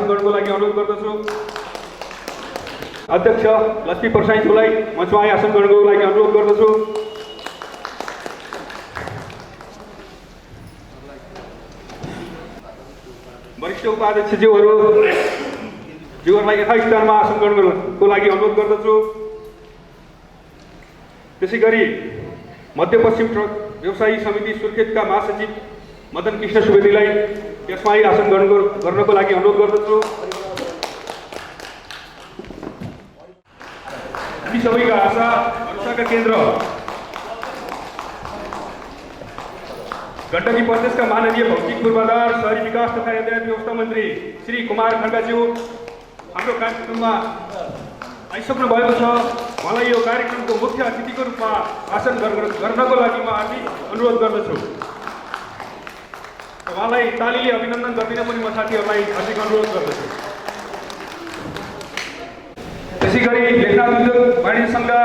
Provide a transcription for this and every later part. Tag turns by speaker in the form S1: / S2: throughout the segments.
S1: आसन गर्नको लागि अनुरोध गर्दछु। अध्यक्ष लक्ष्मी प्रसाईज्यूलाई मञ्चमा आसन गर्नको लागि अनुरोध गर्दछु। वरिष्ठ उपाध्यक्षज्यूहरूलाई यथास्थानमा आसन गर्नको लागि अनुरोध गर्दछु। त्यसैगरी मध्यपश्चिम ट्रक व्यवसायी समिति सुर्खेतका महासचिव मदन कृष्ण सुवेदीलाई यसमा आसन गर्नको लागि अनुरोध गर्दछु। हामी सबैका आशा भरोसाका केन्द्र गण्डकी प्रदेशका माननीय भौतिक पूर्वाधार शहरी विकास तथा यातायात व्यवस्था मन्त्री श्री कुमार खड्काज्यू हाम्रो कार्यक्रममा आइसक्नु भएको छ। मलाई यो कार्यक्रमको मुख्य अतिथिको रूपमा आसन गर्नको लागि म हार्दिक अनुरोध गर्दछु। उहाँलाई तालीले अभिनन्दन गर्दिन पनि म साथीहरूलाई हार्दिक अनुरोध गर्दछु। त्यसैगरी लेखनाथ उद्योग वाणिज्य सङ्घका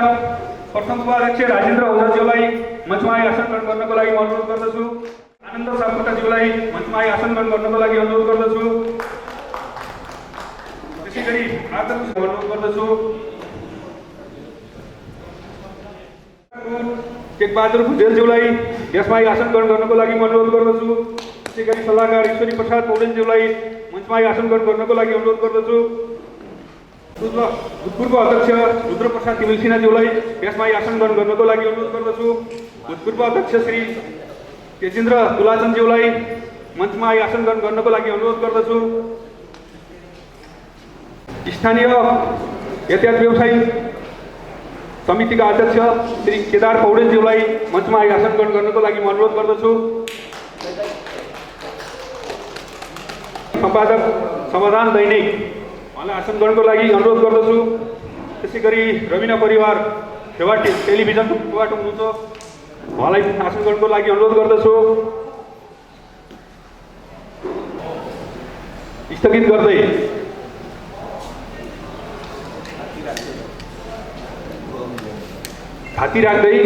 S1: प्रथम उपाध्यक्ष राजेन्द्र ओझाज्यूलाई मञ्चमा आसन गर्नको लागि म अनुरोध गर्दछु। आनन्द सापकोटाज्यूलाई मञ्चमा आसन गर्नको लागि अनुरोध गर्दछु। त्यसैगरी अनुरोध गर्दछु। टेकबहादुर भुजेलज्यूलाई यसमा आसन गर्नको लागि म अनुरोध गर्दछु। त्यसैगरी सल्लाहकार ईश्वरी प्रसाद पौडेलज्यूलाई मञ्चमा आसन गर्नको लागि अनुरोध गर्दछु। भूतपूर्व अध्यक्ष रुद्रप्रसाद तिमिल सिन्हाज्यूलाई यसमा आसन गर्नको लागि अनुरोध गर्दछु। भूतपूर्व अध्यक्ष श्री तेजेन्द्र तुलाचन्दज्यूलाई मञ्चमा आसन गर्नको लागि अनुरोध गर्दछु। स्थानीय यातायात व्यवसायी समितिका अध्यक्ष श्री केदार पौडेलज्यूलाई मञ्चमा आसन गर्नको लागि म अनुरोध गर्दछु। सम्पादक समाधान दैनिक उहाँलाई आसन गर्नको लागि अनुरोध गर्दछु। त्यसैगरी रविना परिवार फेवा टेलिभिजनबाट हुनुहुन्छ, उहाँलाई आसन गर्नको लागि अनुरोध गर्दछु। स्थगित गर्दै हाती राख्दै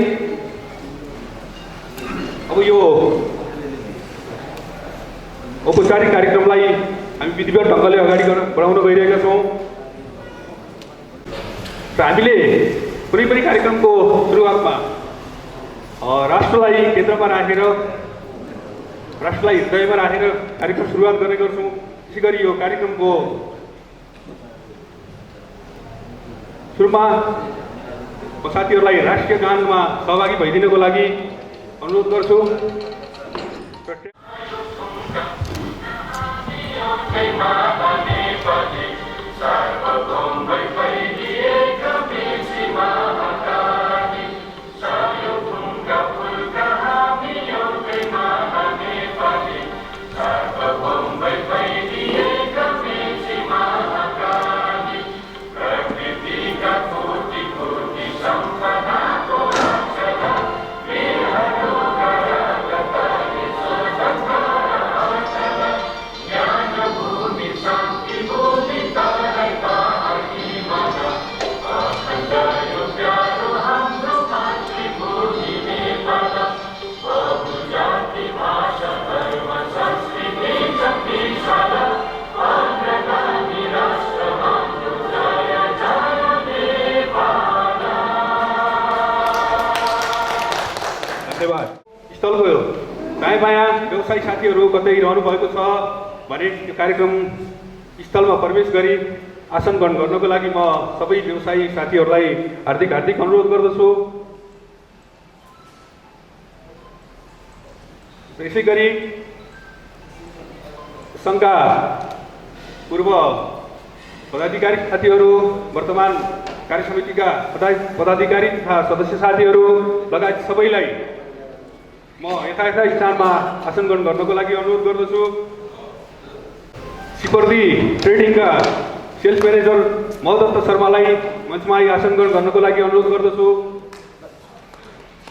S1: अब यो औपचारिक कार्यक्रमलाई हामी विधिवत ढङ्गले अगाडि बढाउन गइरहेका छौँ। र हामीले कुनै पनि कार्यक्रमको सुरुवातमा राष्ट्रलाई केन्द्रमा राखेर राष्ट्रलाई हृदयमा राखेर कार्यक्रम सुरुवात गर्ने गर्छौँ। त्यसै गरी यो कार्यक्रमको सुरुमा साथीहरूलाई राष्ट्रिय गानमा सहभागी भइदिनको लागि अनुरोध गर्छु। स्थलको दायाँ बायाँ व्यवसायी साथीहरू कतै रहनु भएको छ भने यो कार्यक्रम स्थलमा प्रवेश गरी आसन ग्रहण गर्नको लागि म सबै व्यवसायी साथीहरूलाई हार्दिक अनुरोध गर्दछु। यसै गरी सङ्घका पूर्व पदाधिकारी साथीहरू, वर्तमान कार्य समितिका पदाधिकारी तथा सदस्य साथीहरू लगायत सबैलाई म यथा स्थानमा आसन ग्रहण गर्नको लागि अनुरोध गर्दछु। सिपर्दी ट्रेडिङका सेल्स म्यानेजर मधुदत्त शर्मालाई मञ्चमा आसन ग्रहण गर्नको लागि अनुरोध गर्दछु।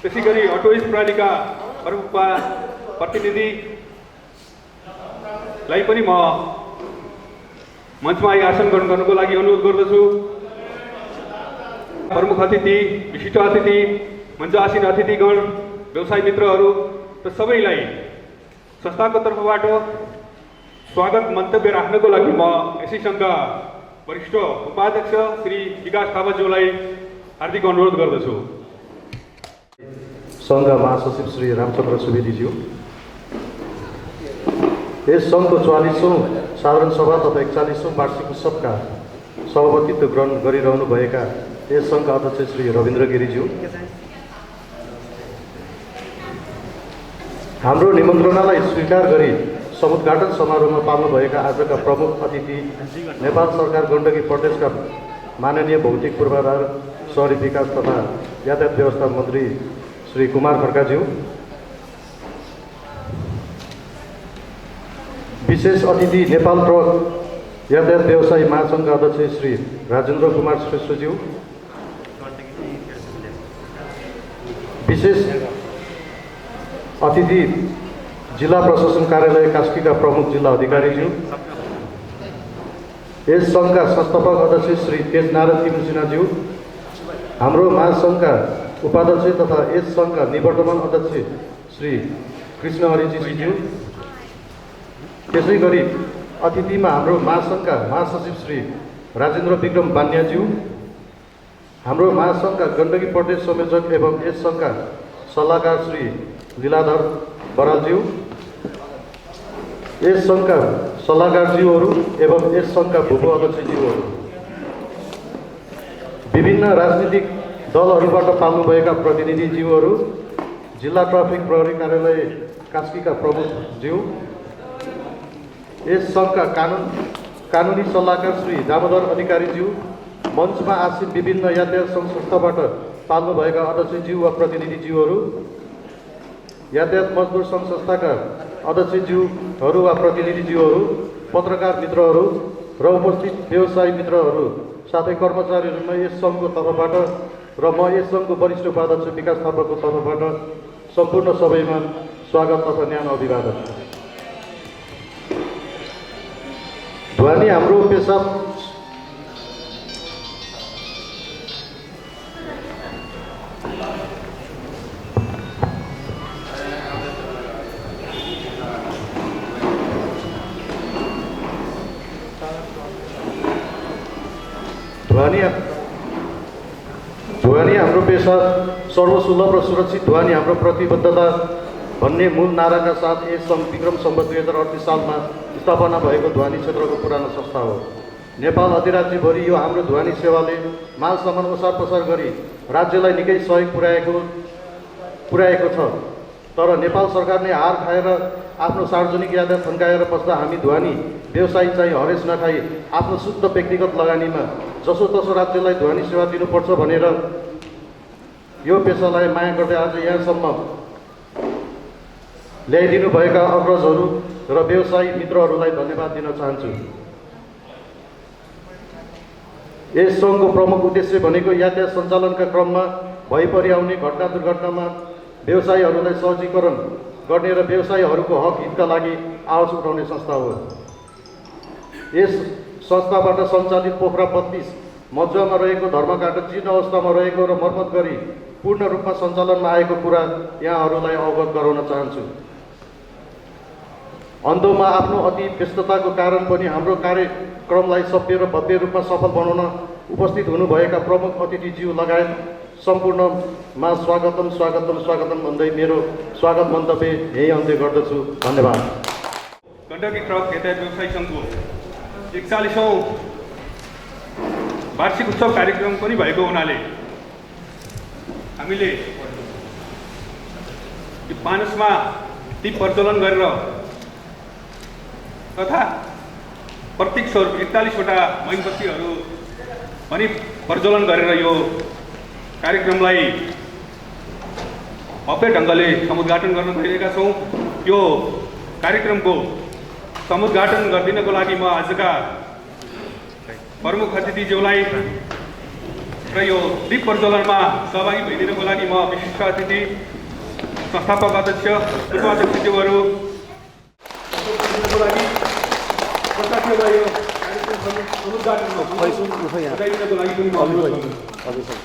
S1: त्यसै गरी अटोइस प्रणालीका प्रमुख प्रतिनिधिलाई पनि म मञ्चमा आसन ग्रहण गर्नको लागि अनुरोध गर्दछु। प्रमुख अतिथि, विशिष्ट अतिथि, मञ्च आसीन अतिथिगण, व्यवसाय मित्रहरू र सबैलाई संस्थाको तर्फबाट स्वागत मन्तव्य राख्नको लागि म यसै सङ्घका वरिष्ठ उपाध्यक्ष श्री विकास थापाज्यूलाई हार्दिक अनुरोध गर्दछु।
S2: सङ्घका महासचिव श्री रामचन्द्र सुवेदीज्यू, यस सङ्घको 44औं साधारण सभा तथा 41औं वार्षिक उत्सवका सभापतित्व ग्रहण गरिरहनुभएका यस सङ्घका अध्यक्ष श्री रविन्द्र गिरिज्यू, हाम्रो निमन्त्रणालाई स्वीकार गरी समुद्घाटन समारोहमा पाल्नुभएका आजका प्रमुख अतिथि नेपाल सरकार गण्डकी प्रदेशका माननीय भौतिक पूर्वाधार, शहरी विकास तथा यातायात व्यवस्था मन्त्री श्री कुमार खड्काज्यू, विशेष अतिथि नेपाल ट्रक यातायात व्यवसायी महासङ्घका अध्यक्ष श्री राजेन्द्र कुमार श्रेष्ठज्यू, विशेष अतिथि जिल्ला प्रशासन कार्यालय कास्कीका प्रमुख जिल्ला अधिकारीज्यू, यस सङ्घका संस्थापक अध्यक्ष श्री तेजनारायण तिमसिनाज्यू, हाम्रो महासङ्घका उपाध्यक्ष तथा यस सङ्घका निवर्तमान अध्यक्ष श्री कृष्ण हरिजीज्यू, त्यसै गरी अतिथिमा हाम्रो महासङ्घका महासचिव श्री राजेन्द्र विक्रम बान्याज्यू, हाम्रो महासङ्घका गण्डकी प्रदेश संयोजक एवं यस सङ्घका सल्लाहकार श्री लीलाधर बरालज्यू, यस सङ्घका सल्लाहकारज्यूहरू एवं यस सङ्घका भूप अध्यक्षज्यूहरू, विभिन्न राजनीतिक दलहरूबाट पाल्नुभएका प्रतिनिधिज्यूहरू, जिल्ला ट्राफिक प्रहरी कार्यालय कास्कीका प्रमुखज्यू, यस सङ्घका कानुनी सल्लाहकार श्री दामोदर अधिकारीज्यू, मञ्चमा आसीन विभिन्न यातायात सङ्घ संस्थाबाट पाल्नुभएका अध्यक्षज्यू वा प्रतिनिधिज्यूहरू, यातायात मजदुर सङ्घ संस्थाका अध्यक्षज्यूहरू वा प्रतिनिधिज्यूहरू, पत्रकार मित्रहरू र उपस्थित व्यवसायी मित्रहरू साथै कर्मचारीहरूमा यस सङ्घको तर्फबाट र म यस सङ्घको वरिष्ठ उपाध्यक्ष विकास थापाको तर्फबाट सम्पूर्ण सबैमा स्वागत तथा न्यानो अभिवादन। ध्वनि हाम्रो पेसा ध्वनि हाम्रो पेसा सर्वसुलभ र सुरक्षित ध्वनि हाम्रो प्रतिबद्धता भन्ने मूल नाराका साथ यस विक्रम सम्वत 2038 सालमा स्थापना भएको ध्वनि क्षेत्रको पुरानो संस्था हो। नेपाल अधिराज्यभरि यो हाम्रो ध्वनि सेवाले माल सामान ओसार पसार गरी राज्यलाई निकै सहयोग पुर्याएको छ। तर नेपाल सरकारले हार खाएर आफ्नो सार्वजनिक यातायात थन्काएर बस्दा हामी ध्वनि व्यवसायी चाहिँ हरेस नखाई आफ्नो शुद्ध व्यक्तिगत लगानीमा जसोतसो राज्यलाई ध्वनि सेवा दिनुपर्छ भनेर यो पेसालाई माया गर्दै आज यहाँसम्म ल्याइदिनुभएका अग्रजहरू र व्यवसायी मित्रहरूलाई धन्यवाद दिन चाहन्छु। यस सङ्घको प्रमुख उद्देश्य भनेको यातायात सञ्चालनका क्रममा भइपरि आउने घटना दुर्घटनामा व्यवसायीहरूलाई सहजीकरण गर्ने र व्यवसायीहरूको हक हितका लागि आवाज उठाउने संस्था हो। यस संस्थाबाट सञ्चालित पोखरा 32 मजुवामा रहेको धर्मघाट जीर्ण अवस्थामा रहेको र मर्मत गरी पूर्ण रूपमा सञ्चालनमा आएको कुरा यहाँहरूलाई अवगत गराउन चाहन्छु। अन्त्यमा आफ्नो अति व्यस्तताको कारण पनि हाम्रो कार्यक्रमलाई सभ्य र भव्य रूपमा सफल बनाउन उपस्थित हुनुभएका प्रमुख अतिथिज्यू लगायत सम्पूर्णमा स्वागतम स्वागतम स्वागतम भन्दै मेरो स्वागत मन्तव्य यही अन्त्य गर्दछु। धन्यवाद।
S1: गण्डकी ट्रक यातायात व्यवसायी सङ्घको 41औं वार्षिक उत्सव कार्यक्रम पनि भएको हुनाले हामीले मानसमा दीप प्रज्वलन गरेर तथा प्रत्येक 41वटा मोमबत्तीहरू पनि प्रज्वलन गरेर यो कार्यक्रमलाई भव्य ढङ्गले समुद्घाटन गर्न गइरहेका छौँ। यो कार्यक्रमको समुद्घाटन गरिदिनको लागि म आजका प्रमुख अतिथिज्यूलाई र यो दीप प्रज्वलनमा सहभागी भइदिनको लागि म विशिष्ट अतिथि संस्थापक अध्यक्ष उपाध्यक्षज्यूहरू लागि प्रशासनलाई यो कार्यक्रम समुद्घाटनमा बधाइदिनको लागि पनि म अनुरोध गर्छु।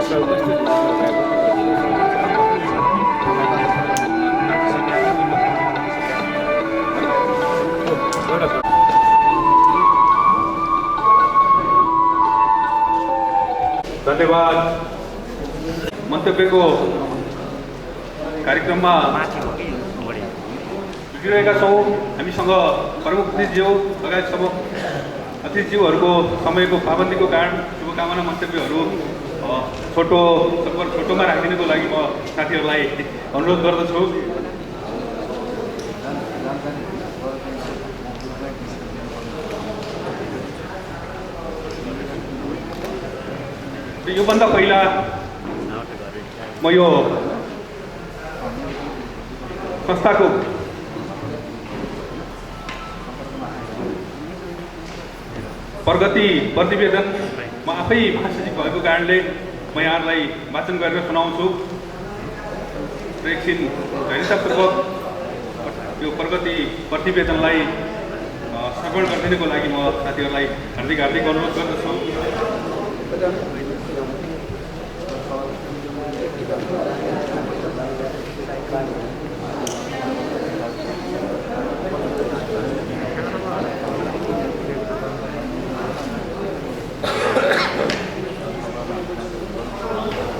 S1: धन्यवाद। मन्तव्यको कार्यक्रममा जुटिरहेका छौँ। हामीसँग प्रमुख अतिथिज्यू लगायत सब अतिथिज्यूहरूको समयको पाबन्दीको कारण शुभकामना मन्तव्यहरू छोटोमा राखिदिनुको लागि म साथीहरूलाई अनुरोध गर्दछु। योभन्दा पहिला म यो संस्थाको प्रगति प्रतिवेदन म आफै महासचिव भएको कारणले म यहाँहरूलाई वाचन गरेर सुनाउँछु र एकछिन धैर्यतापूर्वक यो प्रगति प्रतिवेदनलाई श्रवण गरिदिनुको लागि म साथीहरूलाई हार्दिक अनुरोध गर्दछु।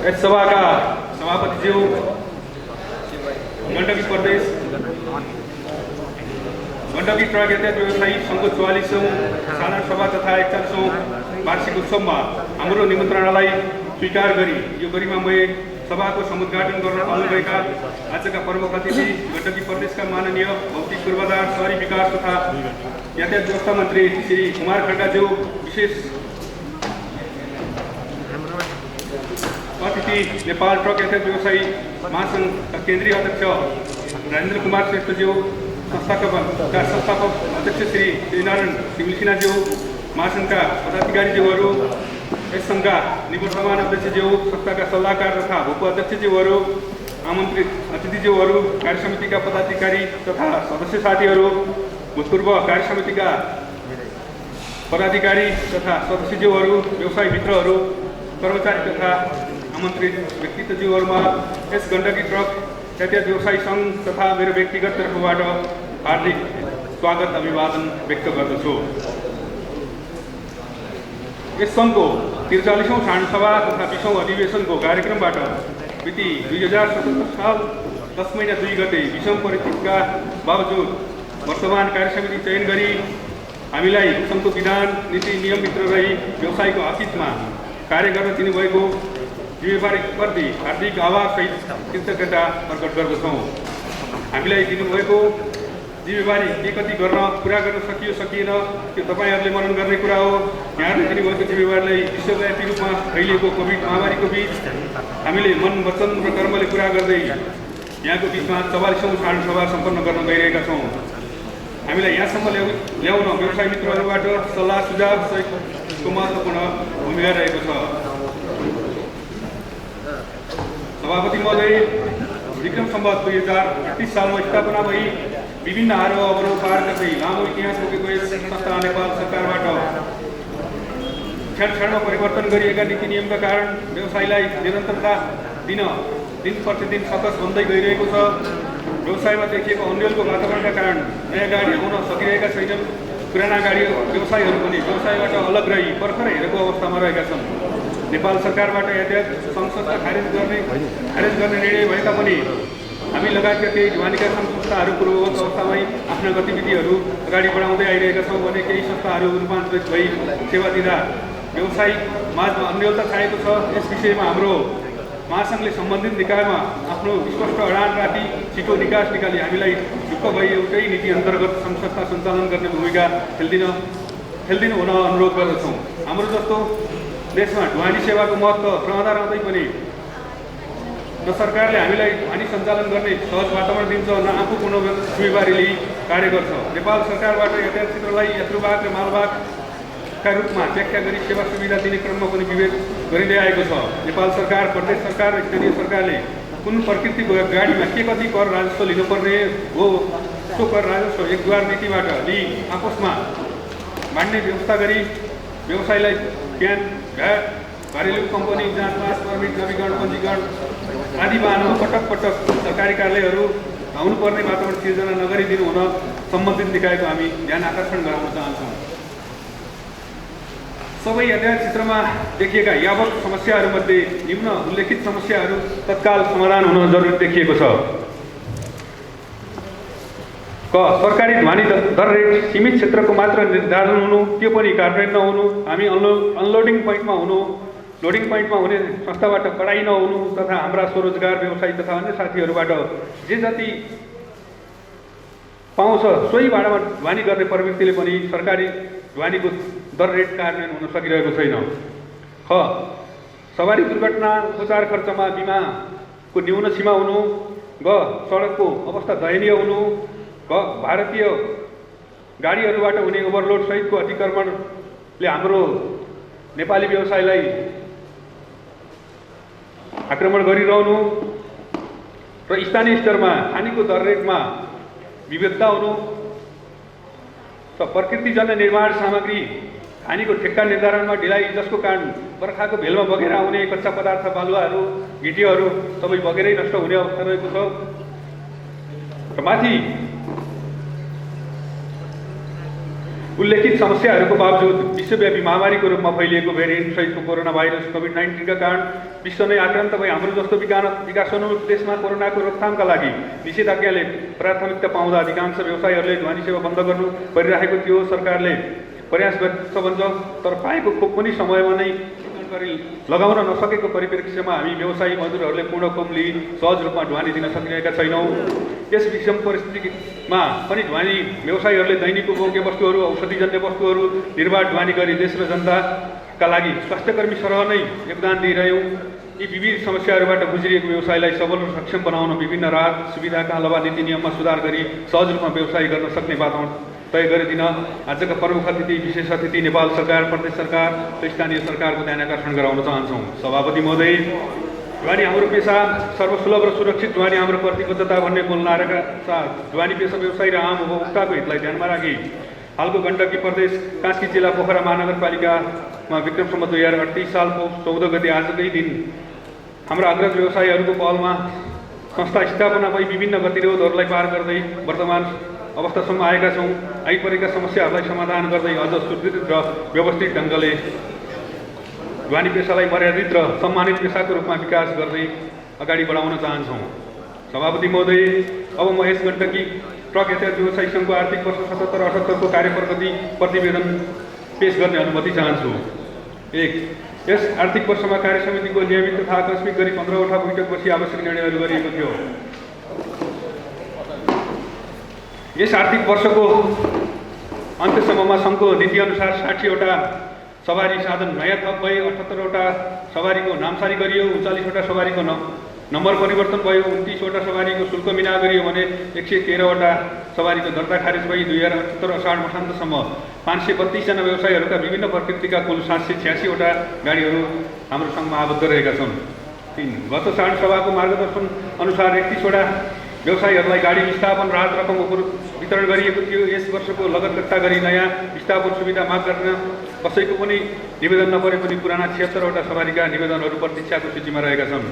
S1: यस सभाका सभापतिज्यू, गण्डकी प्रदेश गण्डकी ट्रक यातायात व्यवसायी सङ्घको 44औं साधारण सभा तथा 41औं वार्षिक उत्सवमा हाम्रो निमन्त्रणालाई स्वीकार गरी यो गरिमामय सभाको समुद्घाटन गर्न आउनुभएका आजका प्रमुख अतिथि गण्डकी प्रदेशका माननीय भौतिक पूर्वाधार शहरी विकास तथा यातायात व्यवस्था मन्त्री श्री कुमार खड्काज्यू, विशेष अतिथि नेपाल ट्रक यातायात व्यवसायी महासङ्घका केन्द्रीय अध्यक्ष राजेन्द्र कुमार श्रेष्ठज्यू, संस्थापक अध्यक्ष श्री श्रीनारायण सिंहसिन्हाज्यू, महासङ्घका पदाधिकारीज्यूहरू, यस सङ्घका निवर्तमान अध्यक्षज्यू, संस्थाका सल्लाहकार तथा उपाध्यक्षज्यूहरू, आमन्त्रित अतिथिज्यूहरू, कार्य समितिका पदाधिकारी तथा सदस्य साथीहरू, भूतपूर्व कार्य समितिका पदाधिकारी तथा सदस्यज्यूहरू, व्यवसाय मित्रहरू, कर्मचारी तथा आमन्त्रित व्यक्तित्वज्यूहरूमा यस गण्डकी ट्रक यातायात व्यवसायी सङ्घ तथा मेरो व्यक्तिगत तर्फबाट हार्दिक स्वागत अभिवादन व्यक्त गर्दछु। यस सङ्घको 43औं साधारण सभा तथा 20औं अधिवेशनको कार्यक्रमबाट मिति 2077 साल 10 महिना 2 गते विषम परिस्थितिका बावजुद वर्तमान कार्य समिति चयन गरी हामीलाई सङ्घको विधान नीति नियमभित्र रही व्यवसायको हितमा कार्य गर्न दिनुभएको जिम्मेवारीप्रति हार्दिक आभारसहित कृतज्ञता प्रकट गर्दछौँ। हामीलाई दिनुभएको जिम्मेवारी के कति पुरा गर्न सकियो सकिएन त्यो तपाईँहरूले मनन गर्ने कुरा हो। यहाँले दिनुभएको जिम्मेवारीलाई विश्वव्यापी रूपमा फैलिएको कोभिड महामारीको बिच हामीले मन वचन र कर्मले पुरा गर्दै यहाँको बिचमा 44औं साधारण सभा सम्पन्न गर्न गइरहेका छौँ। हामीलाई यहाँसम्म ल्याउन व्यवसाय मित्रहरूबाट सल्लाह सुझाव सहितको महत्त्वपूर्ण भूमिका रहेको छ। सभापति महोदय, विक्रम सम्वत 2031 सालमा स्थापना भई विभिन्न आरोहहरू पार गर्दै लामो इतिहास बोकेको यस संस्था नेपाल सरकारबाट क्षण परिवर्तन गरिएका नीति नियमका कारण व्यवसायलाई निरन्तरता दिन प्रतिदिन सकस बन्दै गइरहेको छ। व्यवसायमा देखिएको अन्यलको वातावरणका कारण नयाँ गाडी आउन सकिरहेका छैनन्। पुराना गाडी व्यवसायहरू पनि व्यवसायबाट अलग रही भर्खरै हेरेको अवस्थामा रहेका छन्। नेपाल सरकारबाट यातायात सङ्घ संस्था खारेज गर्ने निर्णय भएका पनि हामी लगायतका केही ढुवानीका सङ्घ संस्थाहरू पूर्ववत अवस्थामै आफ्ना गतिविधिहरू अगाडि बढाउँदै आइरहेका छौँ भने केही संस्थाहरू रूपान्तरित भई सेवा दिँदा व्यवसायिक माझमा अन्यलता छाएको छ। यस विषयमा हाम्रो महासङ्घले सम्बन्धित निकायमा आफ्नो स्पष्ट अडान राखी छिटो निकास निकाली हामीलाई ढुक्क भई एउटै नीति अन्तर्गत सङ्घ संस्था सञ्चालन गर्ने भूमिका खेल्दिनु हुन अनुरोध गर्दछौँ। हाम्रो जस्तो देशमा ढुवानी सेवाको महत्त्व रहँदै पनि न सरकारले हामीलाई ढुवानी सञ्चालन गर्ने सहज वातावरण दिन्छ, न आफू पूर्ण जिम्मेवारी लिई कार्य गर्छ। नेपाल सरकारबाट यातायात क्षेत्रलाई यात्रुवाहक र मालवाहकका रूपमा व्याख्या गरी सेवा सुविधा दिने क्रममा पनि विभेद गरिँदै आएको छ। नेपाल सरकार, प्रदेश सरकार र स्थानीय सरकारले कुन प्रकृतिको गाडीमा के कति कर राजस्व लिनुपर्ने हो त्यो कर राजस्व एकद्वार नीतिबाट लिई आपसमा बाँड्ने व्यवस्था गरी व्यवसायलाई बिहान घाट घरेलु कम्पनी जाँच पास पर्मिट नवीकरण पञ्जीकरण आदि वाहनमा पटक पटक सरकारी कार्यालयहरू हुनुपर्ने वातावरण सिर्जना नगरिदिनु हुन सम्बन्धित निकायको हामी ध्यान आकर्षण गराउन चाहन्छौँ। सबै यातायात क्षेत्रमा देखिएका यावत समस्याहरूमध्ये निम्न उल्लेखित समस्याहरू तत्काल समाधान हुन जरुरी देखिएको छ। क सरकारी ध्वनि दर रेट सीमित क्षेत्रको मात्र निर्धारण हुनु, त्यो पनि कार्यान्वयन नहुनु, हामी अनलोडिङ पोइन्टमा हुनु, लोडिङ पोइन्टमा हुने संस्थाबाट कडाइ नहुनु तथा हाम्रा स्वरोजगार व्यवसायी तथा अन्य साथीहरूबाट जे जति पाउँछ सोही भाडामा ध्वनि गर्ने प्रवृत्तिले पनि सरकारी ध्वनिको दर रेट कार्यान्वयन हुन सकिरहेको छैन। ख सवारी दुर्घटना उपचार खर्चमा बिमाको न्यून सीमा हुनु। ग सडकको अवस्था दयनीय हुनु। ग भारतीय गाडीहरूबाट हुने ओभरलोड सहितको अतिक्रमणले हाम्रो नेपाली व्यवसायलाई आक्रमण गरिरहनु र स्थानीय स्तरमा खानीको दर रेटमा विविधता हुनु र प्रकृतिजन्य निर्माण सामग्री खानीको ठेक्का निर्धारणमा ढिलाइ, जसको कारण बर्खाको भेलमा बगेर आउने कच्चा पदार्थ बालुवाहरू गिटीहरू सबै बगेरै नष्ट हुने अवस्था रहेको छ। र माथि उल्लेखित समस्याहरूको बावजुद विश्वव्यापी महामारीको रूपमा फैलिएको भेरिएन्ट सहितको कोरोना भाइरस कोभिड-19 का कारण विश्व नै आक्रान्त भई हाम्रो जस्तो विकासोन्मुख देशमा कोरोनाको रोकथामका लागि निषेधाज्ञाले प्राथमिकता पाउँदा अधिकांश व्यवसायीहरूले ध्वनि सेवा बन्द गर्नु परिरहेको थियो। सरकारले प्रयास गर्छ भन्छ, तर पाएको खोप पनि समयमा नै लगाउन नसकेको परिप्रेक्ष्यमा हामी व्यवसायी मजदुरहरूले पूर्ण खोप लिई सहज रूपमा ध्वनि दिन सकिरहेका छैनौँ। यस विषम परिस्थितिमा पनि ध्वनि व्यवसायीहरूले दैनिक उपभोग्य वस्तुहरू, औषधिजन्य वस्तुहरू निर्बाध ध्वनि गरी देश र जनताका लागि स्वास्थ्यकर्मी सरह नै योगदान दिइरह्यौँ। यी विविध समस्याहरूबाट गुज्रिएको व्यवसायलाई सबल र सक्षम बनाउन विभिन्न राहत सुविधाका अलावा नीति नियममा सुधार गरी सहज रूपमा व्यवसाय गर्न सक्ने वातावरण तय गरिदिन आजका प्रमुख अतिथि, विशेष अतिथि नेपाल सरकार, प्रदेश सरकार र स्थानीय सरकारको ध्यान आकर्षण गराउन चाहन्छौँ। सभापति महोदय, ध्वनि हाम्रो पेसा, सर्वसुलभ र सुरक्षित ध्वनि हाम्रो प्रतिबद्धता भन्ने मूल नाराका साथ ध्वनि पेसा व्यवसायी र आम उपभोक्ताको हितलाई ध्यानमा राखी हालको गण्डकी प्रदेश कास्की जिल्ला पोखरा महानगरपालिकामा विक्रम सम्वत 2038 साल पौष 14 गते आजकै दिन हाम्रा अग्रज व्यवसायीहरूको पहलमा संस्था स्थापना भई विभिन्न गतिरोधहरूलाई पार गर्दै वर्तमान अवस्थासम्म आएका छौँ। आइपरेका समस्याहरूलाई समाधान गर्दै अझ सुदृढ र व्यवस्थित ढङ्गले ध्वनि पेसालाई मर्यादित र सम्मानित पेसाको रूपमा विकास गर्दै अगाडि बढाउन चाहन्छौँ। सभापति महोदय, अब म यस गण्डकी ट्रक यातायात व्यवसायी सङ्घको आर्थिक वर्ष 77-78 को कार्यप्रगति प्रतिवेदन पेश गर्ने अनुमति चाहन्छु। 1. यस आर्थिक वर्षमा कार्य समितिको नियमित तथा आकस्मिक गरी 15वटा बैठक बसी आवश्यक निर्णयहरू गरिएको थियो। यस आर्थिक वर्षको अन्त्यसम्ममा सङ्घको नीतिअनुसार 60वटा सवारी साधन नयाँ थप भए, 78वटा सवारीको नामसारी गरियो, 39वटा सवारीको नम्बर परिवर्तन भयो, 29वटा सवारीको शुल्क मिना गरियो भने 113वटा सवारीको दर्ता खारेज भई 2078 असाढ मसान्तसम्म 532 जना व्यवसायीहरूका विभिन्न प्रकृतिका कुल 786वटा गाडीहरू हाम्रो सङ्घमा आबद्ध रहेका छन्। 3. गत साढ सभाको मार्गदर्शन अनुसार 31वटा व्यवसायीहरूलाई गाडी विस्थापन राहत रकम वितरण गरिएको थियो। यस वर्षको लगतकट्टा गरी नयाँ विस्थापन सुविधा माग गर्न कसैको पनि निवेदन नपरे पनि पुराना 76वटा सवारीका निवेदनहरू प्रतीक्षाको सूचीमा रहेका छन्।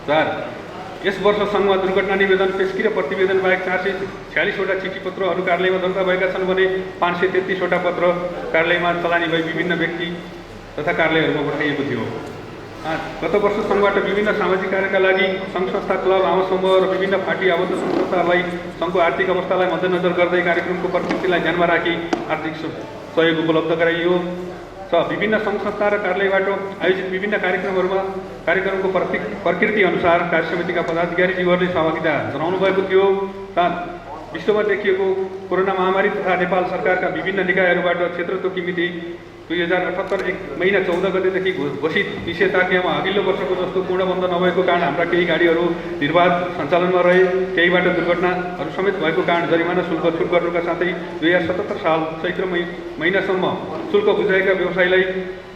S1: 4. यस वर्ष सङ्घमा दुर्घटना निवेदन, पेस्की र प्रतिवेदन बाहेक 446वटा चिठी पत्रहरू कार्यालयमा दर्ता भएका छन् भने 533वटा पत्र कार्यालयमा चलानी भई विभिन्न व्यक्ति तथा कार्यालयहरूमा पठाइएको थियो। 8. गत वर्ष सङ्घबाट विभिन्न सामाजिक कार्यका लागि सङ्घ संस्था, क्लब, आम समूह र विभिन्न पार्टी आबद्ध संस्थाहरूलाई सङ्घको आर्थिक अवस्थालाई मध्यनजर गर्दै कार्यक्रमको प्रकृतिलाई ध्यानमा राखी आर्थिक सहयोग उपलब्ध गराइयो छ। विभिन्न सङ्घ संस्था र कार्यालयबाट आयोजित विभिन्न कार्यक्रमको प्रकृति अनुसार कार्य समितिका पदाधिकारीज्यूहरूले सहभागिता जनाउनु भएको थियो। 7. विश्वमा देखिएको कोरोना महामारी तथा नेपाल सरकारका विभिन्न निकायहरूबाट क्षेत्र तोकी मिति 2078 1 महिना 14 गतेदेखि घोषित निषेधाज्ञामा अघिल्लो वर्षको जस्तो पूर्ण बन्द नभएको कारण हाम्रा केही गाडीहरू निर्बाध सञ्चालनमा रहे, केहीबाट दुर्घटनाहरू समेत भएको कारण जरिमाना शुल्क छुट गर्नुका साथै 2077 साल चैत्र महिनासम्म शुल्क बुझाएका व्यवसायीलाई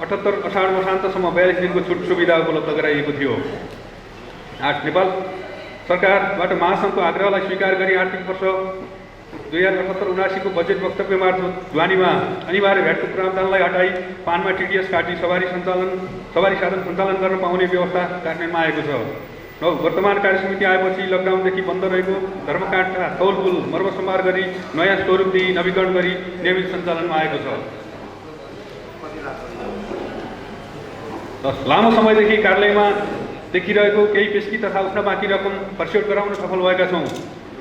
S1: 78 असाढ मसान्तसम्म 42 दिनको छुट सुविधा उपलब्ध गराइएको थियो। 8. नेपाल सरकारबाट महासङ्घको आग्रहलाई स्वीकार गरी आर्थिक वर्ष 2078-79 को बजेट वक्तव्य मार्फत ढुवानीमा अनिवार्य भ्याटको प्रावधानलाई हटाई पानमा टिडिएस काटी सवारी साधन सञ्चालन गर्न पाउने व्यवस्था कार्यान्वयनमा आएको छ। वर्तमान कार्यसमिति आएपछि लकडाउनदेखि बन्द रहेको धर्मकाँटा तौल पुल मर्मसम्मार गरी नयाँ स्वरूप दिई नवीकरण गरी नियमित सञ्चालनमा आएको छ। लामो समयदेखि कार्यालयमा देखिरहेको केही पेस्की तथा उठ्न बाँकी रकम फर्स्यौट गराउन सफल भएका छौँ।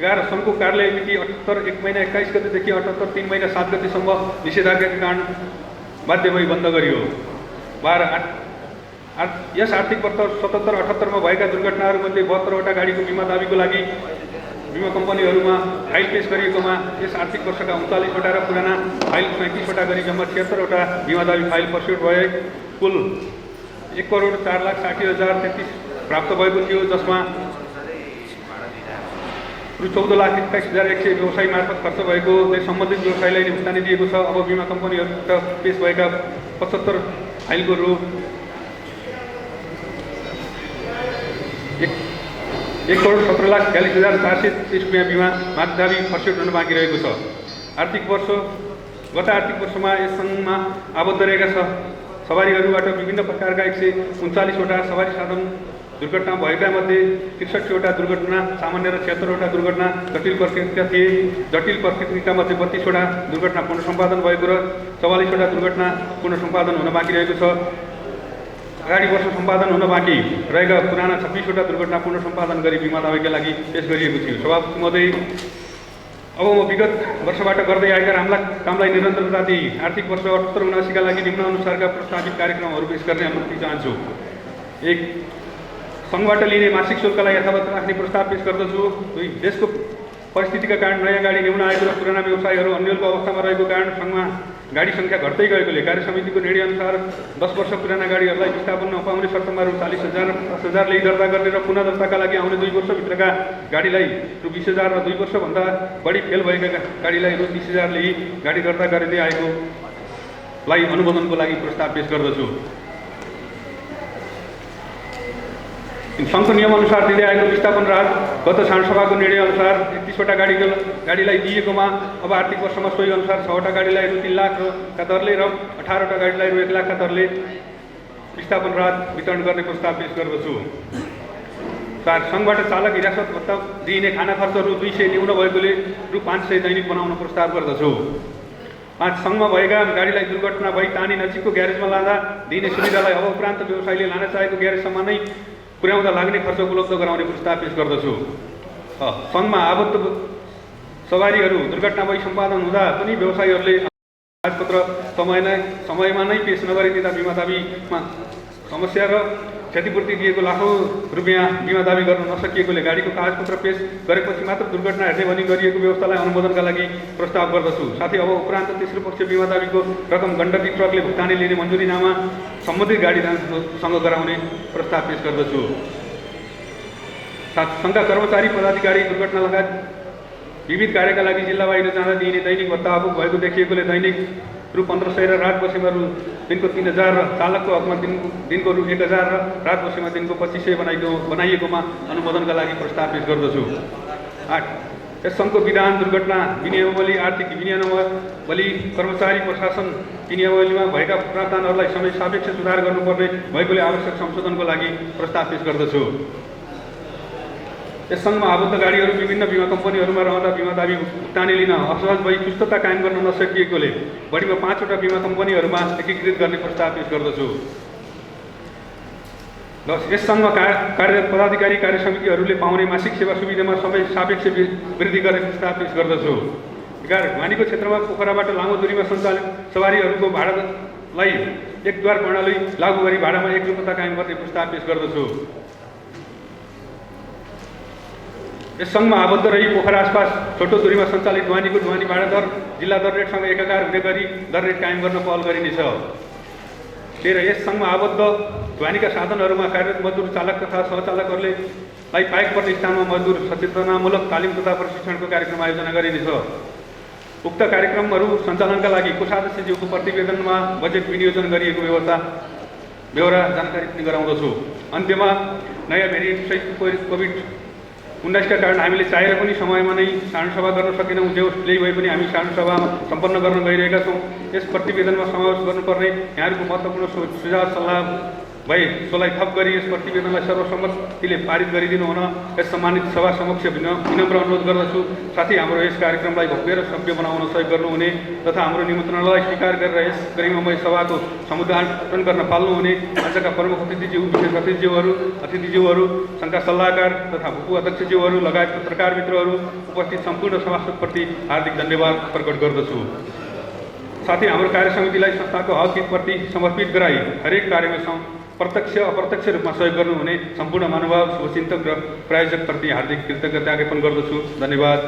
S1: 11 सङ्घको कार्यालय मिति 78 1 महिना 21 गतेदेखि 78 3 महिना 7 गतेसम्म निषेधाज्ञाका कारण बाध्य भई बन्द गरियो। यस आर्थिक वर्ष 77-78 भएका दुर्घटनाहरूमध्ये 72वटा गाडीको बिमा दाबीको लागि बिमा कम्पनीहरूमा फाइल पेश गरिएकोमा यस आर्थिक वर्षका 39वटा र पुराना फाइल 37वटा गरी जम्मा 76वटा बिमा दाबी फाइल फर्स्यौट भए कुल 1,04,60,033 प्राप्त भएको थियो, जसमा रु 14,21,100 व्यवसाय मार्फत खर्च भएको सम्बन्धित व्यवसायलाई भुक्तानी दिएको छ। अब बिमा कम्पनीहरूबाट पेश भएका 75 फाइलको रु 1,17,42,430 रुपियाँ बिमा दाबी फर्स्यौट हुन बाँकी रहेको छ। गत आर्थिक वर्षमा यस सङ्घमा आबद्ध रहेका सवारीहरूबाट विभिन्न प्रकारका 139वटा सवारी साधन दुर्घटना भएका मध्ये 63वटा दुर्घटना सामान्य र 76वटा दुर्घटना जटिल प्रकृतिका थिए। जटिल प्रकृतिका मध्ये 32वटा दुर्घटना पुनः सम्पादन भएको र 44वटा दुर्घटना पुनः सम्पादन हुन बाँकी रहेको छ। अगाडि वर्ष सम्पादन हुन बाँकी रहेका पुराना 26वटा दुर्घटना पुनः सम्पादन गरी बिमा दाबीका लागि पेश गरिएको थियो। सभापति महोदय, अब म विगत वर्षबाट गर्दै आएका कामलाई निरन्तरता दिई आर्थिक वर्ष 78-79 का लागि निम्नानुसारका प्रस्तावित कार्यक्रमहरू पेश गर्ने अनुमति चाहन्छु। 1. सङ्घबाट लिने मासिक शुल्कलाई यथावत राख्ने प्रस्ताव पेश गर्दछु। 2. देशको परिस्थितिका कारण नयाँ गाडी ल्याउन आएको र पुराना व्यवसायहरू अन्यलको अवस्थामा रहेको कारण सङ्घमा गाडी सङ्ख्या घट्दै गएकोले कार्यसमितिको निर्णयअनुसार 10 वर्ष पुराना गाडीहरूलाई विस्थापन नपाउने शर्तमा रु 40,000 50,000 दर्ता गर्ने र पुनः दर्ताका लागि आउने 2 वर्षभित्रका गाडीलाई रु 20,000 र 2 वर्षभन्दा बढी फेल भएका गाडीलाई रु 30,000 गाडी दर्ता गरिँदै आएकोलाई अनुमोदनको लागि प्रस्ताव पेश गर्दछु। सङ्घको नियमअनुसार दिँदै आएको विस्थापन राहत गत साँडसभाको निर्णयअनुसार 31वटा गाडीलाई दिएकोमा अब आर्थिक वर्षमा सोही अनुसार 6वटा गाडीलाई रु 3 लाख का दरले र 18वटा गाडीलाई रु 1 लाख का दरले विस्थापन राहत वितरण गर्ने प्रस्ताव पेश गर्दछु। 4. सङ्घबाट चालक हिरासत भत्ता दिइने खाना खर्च रु 200 न्यून भएकोले रु 500 दैनिक बनाउन प्रस्ताव गर्दछु। 5. सङ्घमा भएका गाडीलाई दुर्घटना भई टानी नजिकको ग्यारेजमा लाँदा दिइने सुविधालाई अब उपरान्त व्यवसायले लान चाहेको ग्यारेजसम्म नै पुर्याउँदा लाग्ने खर्च उपलब्ध गराउने प्रस्ताव पेश गर्दछु। सङ्घमा आबद्ध सवारीहरू दुर्घटना भई सम्पादन हुँदा पनि व्यवसायीहरूले कागजपत्र समयमा नै पेश नगरिदिँदा बिमा दाबीमा समस्या र क्षतिपूर्ति दिएको लाखौँ रुपियाँ बिमा दाबी गर्न नसकिएकोले गाडीको कागजपत्र पेश गरेपछि मात्र दुर्घटना हेर्ने भनी गरिएको व्यवस्थालाई अनुमोदनका लागि प्रस्ताव गर्दछु। साथै अब उपरान्त तेस्रो पक्ष बिमा दाबीको रकम गण्डकी ट्रकले भुक्तानी लिने मन्जुरीनामा सम्बन्धित गाडीसँग गराउने प्रस्ताव पेश गर्दछु। 7. सङ्घका कर्मचारी पदाधिकारी दुर्घटना लगायत विविध कार्यका लागि जिल्ला बाहिर जाँदा दिइने दैनिक भत्ता अपुग भएको देखिएकोले दैनिक रु 1,500 र रात बसेमा दिनको 3,000 र चालकको हकमा दिनको रु 1,000 र रात बसेमा दिनको 2,500 बनाइएकोमा अनुमोदनका लागि प्रस्ताव पेश गर्दछु। 8. यस सङ्घको विधान दुर्घटना विनियमावली आर्थिक विनियमावली कर्मचारी प्रशासन विनियमावलीमा भएका प्रावधानहरूलाई समय सापेक्ष सुधार गर्नुपर्ने भएकोले आवश्यक संशोधनको लागि प्रस्ताव पेश गर्दछु। यस सङ्घमा आबद्ध गाडीहरू विभिन्न बिमा कम्पनीहरूमा रहँदा बिमा दाबी भुक्तानी लिन असहज भई सुस्तता कायम गर्न नसकिएकोले बढीमा 5वटा बिमा कम्पनीहरूमा एकीकृत गर्ने प्रस्ताव पेश गर्दछु। 10. यस सङ्घमा कार्यरत पदाधिकारी कार्य समितिहरूले पाउने मासिक सेवा सुविधामा समय सापेक्ष वृद्धि गर्ने प्रस्ताव पेश गर्दछु। 11. ढुवानीको क्षेत्रमा पोखराबाट लामो दूरीमा सञ्चालित सवारीहरूको भाडालाई एक द्वार प्रणाली लागू गरी भाडामा एकरूपता कायम गर्ने प्रस्ताव पेश गर्दछु। यस सङ्घमा आबद्ध रही पोखरा आसपास छोटो दूरीमा सञ्चालित ढुवानीको ढुवानी भाडा दर जिल्ला दर रेटसँग एकाकार हुने गरी दर रेट कायम गर्न पहल गरिनेछ। 13. यस सङ्घमा आबद्ध ढुवानीका साधनहरूमा कार्यरत मजदुर चालक तथा सहचालकहरूले पाएक पर्ने स्थानमा मजदुर सचेतनामूलक तालिम तथा प्रशिक्षणको कार्यक्रम आयोजना गरिनेछ। उक्त कार्यक्रमहरू सञ्चालनका लागि कोषाध्यक्षज्यूको प्रतिवेदनमा बजेट विनियोजन गरिएको ब्यौरा जानकारी पनि गराउँदछु। अन्त्यमा नयाँ भेरिएन्ट सहित कोभिड 19 का कारण हामीले चाहेर पनि समयमा नै सानो सभा गर्न सकेनौँ। जसले भए पनि हामी सानो सभा सम्पन्न गर्न गइरहेका छौँ। यस प्रतिवेदनमा समावेश गर्नुपर्ने यहाँहरूको महत्त्वपूर्ण सुझाव सल्लाह भए सोलाई थप गरी यस प्रतिवेदनलाई सर्वसम्मतिले पारित गरिदिनु हुन यस सम्मानित सभा समक्ष विनम्र अनुरोध गर्दछु। साथै हाम्रो यस कार्यक्रमलाई भव्य र सभ्य बनाउन सहयोग गर्नुहुने तथा हाम्रो निमन्त्रणालाई स्वीकार गरेर यस गरिमामय सभाको समुद्घाटन गर्न पाल्नुहुने आजका प्रमुख अतिथिज्यू, विशेष अतिथिज्यूहरू, सङ्घका सल्लाहकार तथा भूपू अध्यक्षज्यूहरू लगायत पत्रकार मित्रहरू, उपस्थित सम्पूर्ण सभासदप्रति हार्दिक धन्यवाद प्रकट गर्दछु। साथै हाम्रो कार्य समितिलाई संस्थाको हक हितप्रति समर्पित गराई हरेक कार्यमा प्रत्यक्ष अप्रत्यक्ष रूपमा सहयोग गर्नुहुने सम्पूर्ण महानुभाव, शुभचिन्तक र प्रायोजकप्रति हार्दिक कृतज्ञता ज्ञापन गर्दछु। धन्यवाद।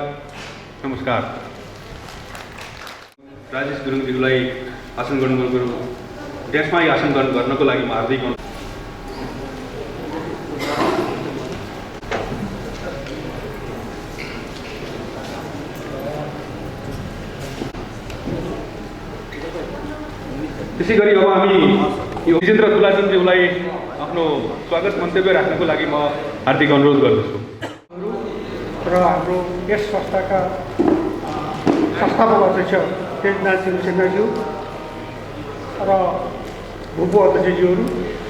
S1: नमस्कार। राजेश गुरुङज्यूलाई आसन गर्नुभएको डेस्कमा आसन गर्नको लागि म हार्दिक त्यसै गरी अब हामी यो विजेन्द्र तुलाचन्दज्यूलाई आफ्नो स्वागत मन्तव्य राख्नको लागि म हार्दिक अनुरोध गर्दछु।
S3: र हाम्रो यस संस्थाका संस्थापक अध्यक्ष तेजनाथ सिंहज्यू र भूपू अध्यक्षज्यूहरू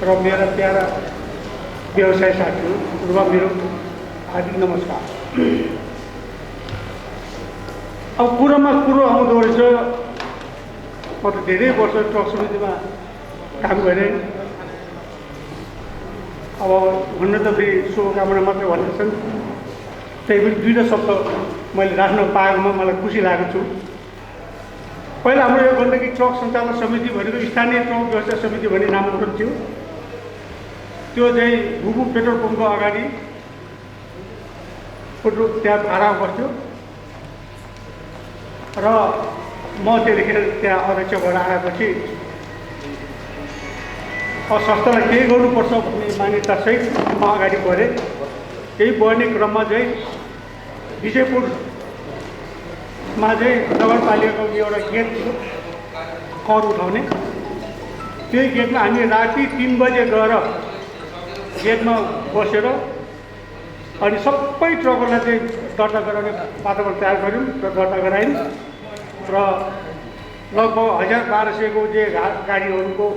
S3: र मेरा प्यारा व्यवसाय साथीहरू, मेरो हार्दिक नमस्कार। अब कुरो आउँदो रहेछ, म त धेरै वर्ष ट्रक समितिमा काम गरेँ। अब भन्न त फेरि शुभकामना मात्रै भनेछन्, त्यही पनि दुईवटा शब्द मैले राख्न पाएकोमा मलाई खुसी लागेको छु। पहिला हाम्रो यो गण्डकी ट्रक सञ्चालन समिति भनेको स्थानीय ट्रक व्यवसाय समिति भन्ने नामाकरण थियो। त्यो चाहिँ भूपू पेट्रोल पम्पको अगाडि त्यहाँ भाडामा बस्थ्यो र म त्यतिखेर त्यहाँ अध्यक्ष भएर आएपछि संस्थालाई केही गर्नुपर्छ भन्ने मान्यतासहित म अगाडि बढेँ। केही बढ्ने क्रममा चाहिँ विजयपुरमा चाहिँ नगरपालिकाको एउटा गेट थियो कर उठाउने। त्यही गेटमा हामी राति 3 बजे गएर गेटमा बसेर अनि सबै ट्रकहरूलाई चाहिँ दर्ता गराउने वातावरण तयार गऱ्यौँ र दर्ता गरायौँ र लगभग 1200 को जे गाडीहरूको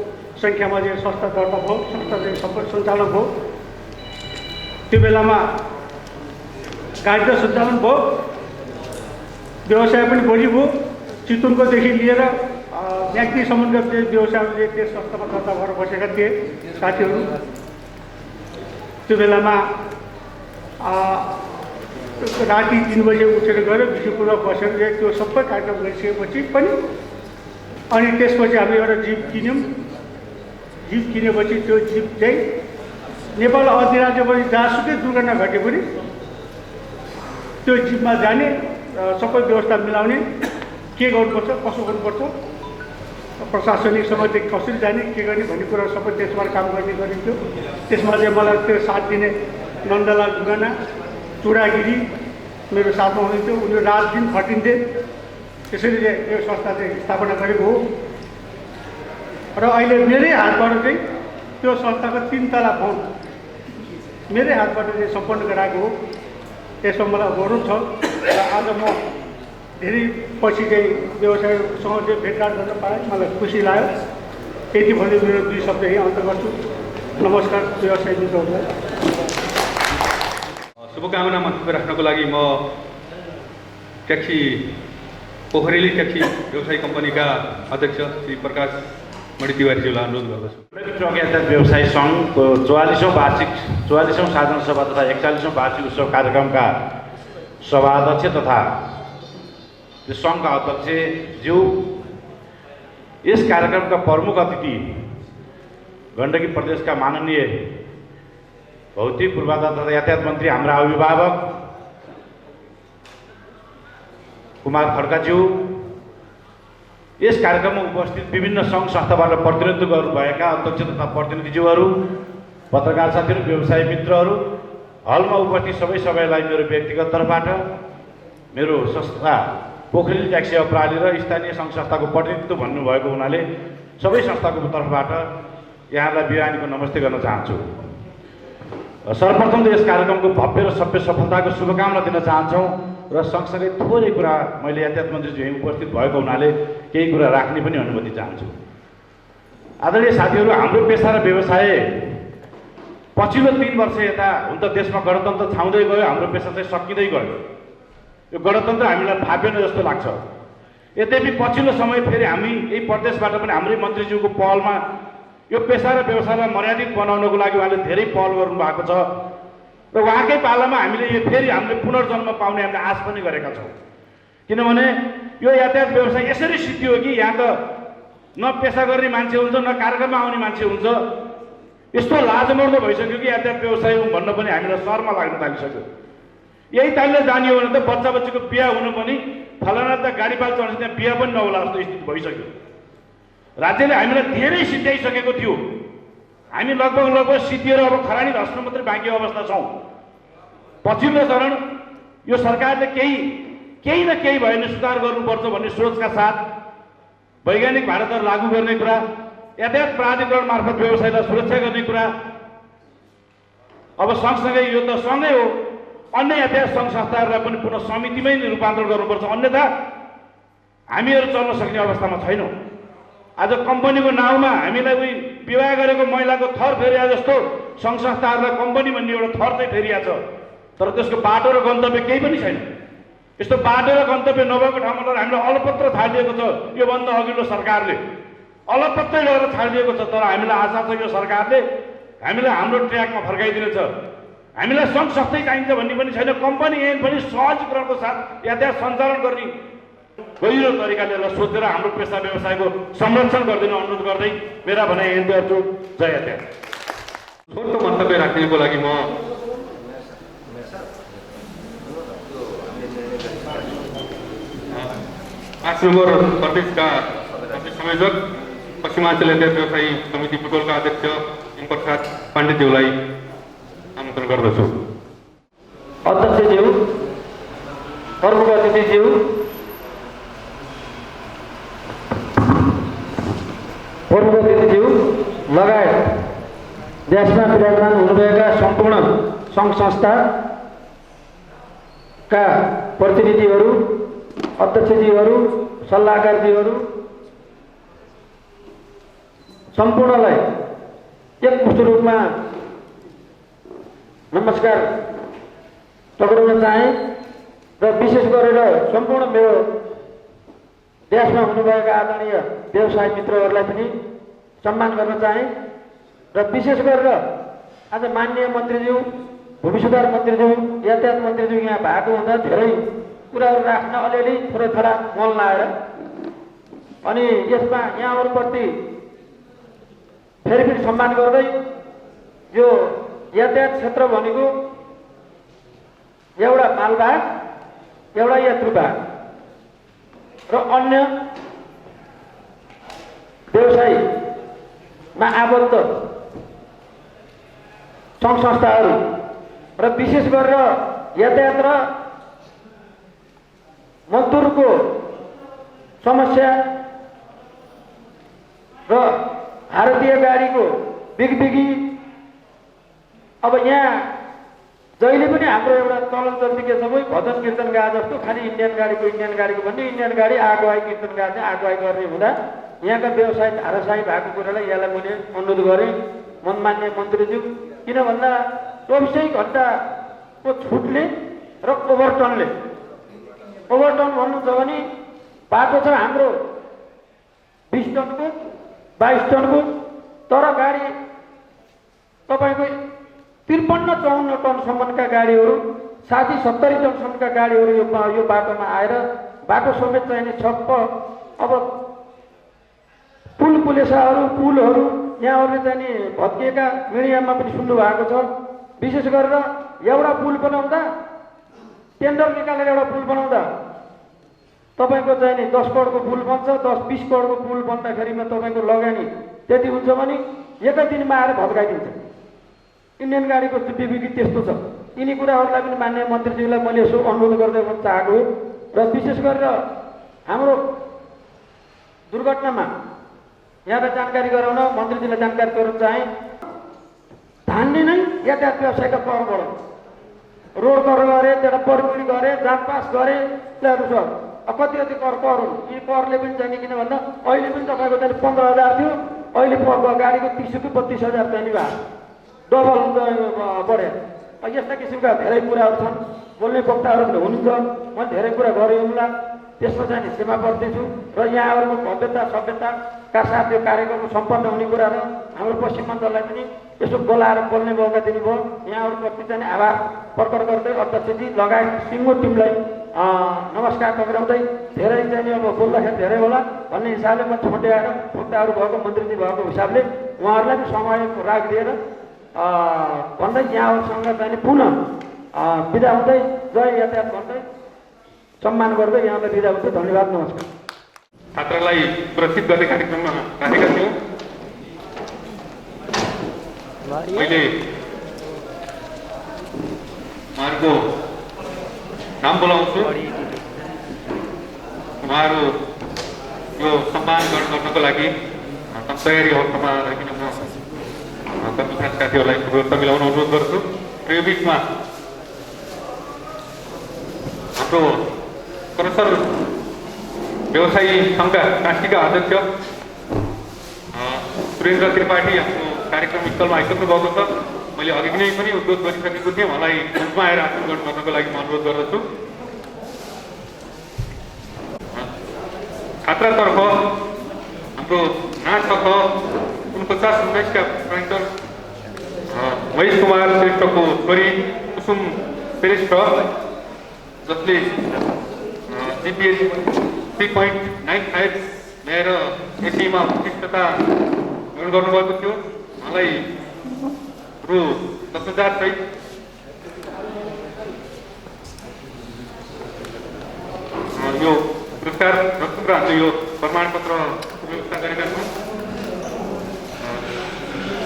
S3: सङ्ख्यामा चाहिँ संस्था दर्ता भयो, संस्था चाहिँ सबै सञ्चालन भयो। त्यो बेलामा गाडी त सञ्चालन भयो, व्यवसाय पनि बढी भयो। चितवनकोदेखि लिएर व्यक्तिसम्मका व्यवसायले त्यस संस्थामा दर्ता भएर बसेका थिए साथीहरू। त्यो बेलामा राति 3 बजे उठेर गएर विजयपुरमा बसेर त्यो सबै कार्यक्रम गरिसकेपछि पनि अनि त्यसपछि हामी एउटा जिप किन्यौँ। जिप किनेपछि त्यो जिप चाहिँ नेपाल अधिराज्यबाट जहाँसुकै दुर्घटना घटे पनि त्यो जिपमा जाने, सबै व्यवस्था मिलाउने, के गर्नुपर्छ, कसो गर्नुपर्छ, प्रशासनिक समयदेखि कसरी जाने, के गर्ने भन्ने कुरा सबै त्यसबाट काम गर्ने गरिन्थ्यो। त्यसमा चाहिँ मलाई त्यो साथ दिने नन्दलाल ढुङ्गाना, चुडागिरी मेरो साथमा हुनुहुन्थ्यो। उनीहरू रात दिन खटिन्थे। त्यसरी चाहिँ यो संस्था चाहिँ स्थापना गरेको हो र अहिले मेरै हातबाट चाहिँ त्यो संस्थाको 3 तला भवन मेरै हातबाट चाहिँ सम्पन्न गराएको हो। त्यसमा मलाई गौरव छ र आज म धेरै पछि चाहिँ व्यवसायसँग चाहिँ भेटघाट गर्न पाएँ, मलाई खुसी लाग्यो। यति भन्दै मेरो 2 शब्द यही अन्त गर्छु। नमस्कार व्यवसाय मित्रहरूलाई।
S1: शुभकामना मन्तव्य राख्नको लागि म पोखरेली ट्याक्सी व्यवसाय कम्पनीका अध्यक्ष श्री प्रकाश मणि तिवारीज्यूलाई अनुरोध गर्दछु।
S4: ट्रक यातायात व्यवसाय सङ्घको 44औं साधारण सभा तथा 41औं वार्षिक उत्सव कार्यक्रमका सभाध्यक्ष तथा सङ्घका अध्यक्षज्यू, यस कार्यक्रमका प्रमुख अतिथि गण्डकी प्रदेशका माननीय भौतिक पूर्वाधार तथा यातायात मन्त्री हाम्रा अभिभावक कुमार खड्काज्यू, यस कार्यक्रममा उपस्थित विभिन्न सङ्घ संस्थाबाट प्रतिनिधित्व गर्नुभएका अध्यक्ष तथा प्रतिनिधिज्यूहरू, पत्रकार साथीहरू, व्यवसाय मित्रहरू, हलमा उपस्थित सबैलाई मेरो व्यक्तिगत तर्फबाट, मेरो संस्था पोखरेली ट्याक्सी प्रणाली र स्थानीय सङ्घ संस्थाको प्रतिनिधित्व भन्नुभएको हुनाले सबै संस्थाको तर्फबाट यहाँलाई बिहानीको नमस्ते गर्न चाहन्छु। सर्वप्रथम त यस कार्यक्रमको भव्य र सभ्य सफलताको शुभकामना दिन चाहन्छौँ र सँगसँगै थोरै कुरा मैले यातायात मन्त्रीज्यू यहीँ उपस्थित भएको हुनाले केही कुरा राख्ने पनि अनुमति चाहन्छु। आदरणीय साथीहरू, हाम्रो पेसा र व्यवसाय पछिल्लो 3 वर्ष यता हुन त देशमा गणतन्त्र छाउँदै गयो, हाम्रो पेसा चाहिँ सकिँदै गयो। यो गणतन्त्र हामीलाई फापेन जस्तो लाग्छ। यद्यपि पछिल्लो समय फेरि हामी यही प्रदेशबाट पनि हाम्रै मन्त्रीज्यूको पहलमा यो पेसा र व्यवसायलाई मर्यादित बनाउनको लागि उहाँले धेरै पहल गर्नुभएको छ र उहाँकै पालामा हामीले यो फेरि हामीले पुनर्जन्म पाउने हामीले आश पनि गरेका छौँ। किनभने यो यातायात व्यवसाय यसरी सिद्धियो कि यहाँ त न पेसा गर्ने मान्छे हुन्छ न कार्यक्रममा आउने मान्छे हुन्छ। यस्तो लाजमर्दो भइसक्यो कि यातायात व्यवसाय भन्न पनि हामीलाई शरमा लाग्न थालिसक्यो। यही तालले जानियो भने त बच्चा बच्चीको बिहा हुनु पनि फलाना त गाडी पाल चढ्छ त्यहाँ बिहा पनि नहोला जस्तो स्थिति भइसक्यो। राज्यले हामीलाई धेरै सिद्ध्याइसकेको थियो। हामी लगभग सिद्धिएर अब खरानी धस्नु मात्रै बाँकी अवस्था छौँ। पछिल्लो चरण यो सरकारले केही न केही भयो भने सुधार गर्नुपर्छ भन्ने सोचका साथ वैज्ञानिक भारतदर लागू गर्ने कुरा, यातायात प्राधिकरण मार्फत व्यवसायलाई सुरक्षा गर्ने कुरा, अब सँगसँगै यो त सँगै हो अन्य यातायात सङ्घ संस्थाहरूलाई पनि पुनः समितिमै रूपान्तरण गर्नुपर्छ, अन्यथा हामीहरू चल्न सक्ने अवस्थामा छैनौँ। आज कम्पनीको नाउँमा हामीलाई उही विवाह गरेको महिलाको थर फेरिया जस्तो सङ्घ संस्थाहरूलाई कम्पनी भन्ने एउटा थर चाहिँ फेरिया छ, तर त्यसको बाटो र गन्तव्य केही पनि छैन। यस्तो बाटो र गन्तव्य नभएको ठाउँमा त हामीलाई अलपत्र छाडिदिएको छ योभन्दा अघिल्लो सरकारले, अलपत्रै गरेर छाडिदिएको छ। तर हामीलाई आशा छ यो सरकारले हामीलाई हाम्रो ट्र्याकमा फर्काइदिनेछ। हामीलाई सङ्घ संस्थै चाहिन्छ भन्ने पनि छैन, कम्पनी ऐन पनि सहजीकरणको साथ यातायात सञ्चालन गर्ने गहिरो तरिकाले सोचेर हाम्रो पेसा व्यवसायको संरक्षण गरिदिन अनुरोध गर्दै मेरा भनाइ यही गर्छु। जय यातायात।
S1: छोटो मन्तव्य राख्नको लागि म 8 नम्बर प्रदेशका संयोजक पश्चिमाञ्चल यातायात व्यवसायी समिति बुटोलका अध्यक्ष हिमप्रसाद पाण्डेज्यूलाई आमन्त्रण गर्दछु।
S5: अध्यक्षज्यू, प्रमुख अतिथिज्यू, लगायत देशमा विराजमान हुनुभएका सम्पूर्ण सङ्घ संस्थाका प्रतिनिधिहरू, अध्यक्षज्यूहरू, सल्लाहकारज्यूहरू सम्पूर्णलाई एकमुष्ट रूपमा नमस्कार टक्राउन चाहे र विशेष गरेर सम्पूर्ण मेरो देशमा हुनुभएका आदरणीय व्यवसाय मित्रहरूलाई पनि सम्मान गर्न चाहे र विशेष गरेर आज माननीय मन्त्रीज्यू, भूमि सुधार मन्त्रीज्यू, यातायात मन्त्रीज्यू यहाँ भएको हुँदा धेरै कुराहरू राख्न अलिअलि थोरै मन लाएर अनि यसमा यहाँहरूप्रति फेरि सम्मान गर्दै यो यातायात क्षेत्र भनेको एउटा मालवाहक, एउटा यात्रुवाहक र अन्य व्यवसायमा आबद्ध सङ्घ संस्थाहरू र विशेष गरेर यातायात र मजदुरको समस्या र भारतीय गाडीको बिगबिगी अब यहाँ जहिले पनि हाम्रो एउटा चलन चल्ती के छ भने भजन कीर्तन गा जस्तो खालि इन्डियन गाडीको भन्ने इन्डियन गाडी आगो आइ कीर्तन गाने आगो आइ गर्ने हुँदा यहाँका व्यवसाय धाराशाही भएको कुरालाई यसलाई मैले अनुरोध गरेँ मनमान्य मन्त्रीज्यू। किन भन्दा 24 घन्टाको छुटले र ओभरटर्न भन्नुहुन्छ भने बाटो छ हाम्रो 20 टनको 22 टनको, तर गाडी तपाईँको 53-54 टनसम्मका गाडीहरू, 60-70 टनसम्मका गाडीहरू यो बाटोमा आएर बाटो समेत चाहिने छप्प। अब पुलहरू यहाँहरूले चाहिँ नि भत्किएका मिडियामा पनि सुन्नु भएको छ। विशेष गरेर एउटा पुल बनाउँदा, टेन्डर निकालेर एउटा पुल बनाउँदा तपाईँको चाहिँ नि 10 करोडको पुल बन्छ, 10-20 करोडको पुल बन्दाखेरिमा तपाईँको लगानी त्यति हुन्छ भने एकै दिनमा आएर भत्काइदिन्छ। इन्डियन गाडीको बिक्री त्यस्तो छ। यिनी कुराहरूलाई पनि मान्य मन्त्रीज्यूलाई मैले यसो अनुरोध गर्दै चाहेको हो। र विशेष गरेर हाम्रो दुर्घटनामा यहाँलाई जानकारी गराउन, मन्त्रीजीलाई जानकारी गराउन चाहे, धान्ने नै यातायात व्यवसायका कर बढाउँ, रोड कर गरे, त्यहाँ परिपुरी गरे, जाँच पास गरे, त्यहाँहरू छ। कति कर हुन्, यी करले पनि चाहिने, किन भन्दा अहिले पनि तपाईँको चाहिँ 15,000 थियो, अहिले गाडीको 30 कि 32,000 चाहिने भयो, डबल बढ्यो। यस्ता किसिमका धेरै कुराहरू छन्। बोल्ने वक्ताहरू पनि हुनुहुन्छ, मैले धेरै कुरा गरेँ उनलाई, त्यसमा चाहिँ सेवा गर्दैछु र यहाँहरूको भव्यता सभ्यताका साथ यो कार्यक्रम सम्पन्न हुने कुरा र हाम्रो पश्चिमाञ्चललाई पनि यसो बोलाएर बोल्ने मौका दिनुभयो। यहाँहरूप्रति चाहिँ आभार प्रकट गर्दै अध्यक्षजी लगायत सिङ्गो टिमलाई नमस्कार टक्राउँदै, धेरै चाहिँ अब बोल्दाखेरि धेरै होला भन्ने हिसाबले म छुट्याएर वक्ताहरू भएको मन्त्रीजी भएको हिसाबले उहाँहरूलाई पनि समय राखिदिएर भन्दै यहाँहरूसँग चाहिँ पुनः बिदा हुँदै जय यातायात भन्दै सम्मान गर्दै यहाँलाई बिदा हुँदै धन्यवाद, नमस्कार।
S1: छात्रलाई सुरक्षित गर्ने कार्यक्रममा राखेका थियौँ। मैले उहाँहरूको नाम बोलाउँछु। उहाँहरू यो सम्मान गर्नको लागि तयारी अवस्थामा राखिन म कर्मी साथीहरूलाई व्यवस्था मिलाउन अनुरोध गर्छु। र यो बिचमा हाम्रो करसर व्यवसायी सङ्घका कास्कीका अध्यक्ष सुरेन्द्र त्रिपाठी हाम्रो कार्यक्रम स्थलमा आइसक्नु भएको छ। मैले अघि नै पनि उद्घोष गरिसकेको थिएँ, उहाँलाई मञ्चमा आएर आसन ग्रहण गर्नको लागि म अनुरोध गर्दछु। छात्रातर्फ हाम्रो नाचतर्फ 49-19 का प्राइटर महेश कुमार श्रेष्ठको छोरी कुसुम श्रेष्ठ, जसले जीपीएस 3.95 ल्याएर एसीमा उत्कृष्टता ग्रहण गर्नुभएको थियो। उहाँलाई रु 10,000 सहित यो पुरस्कार रकम र हामीले यो प्रमाणपत्र व्यवस्था गरेका छौँ।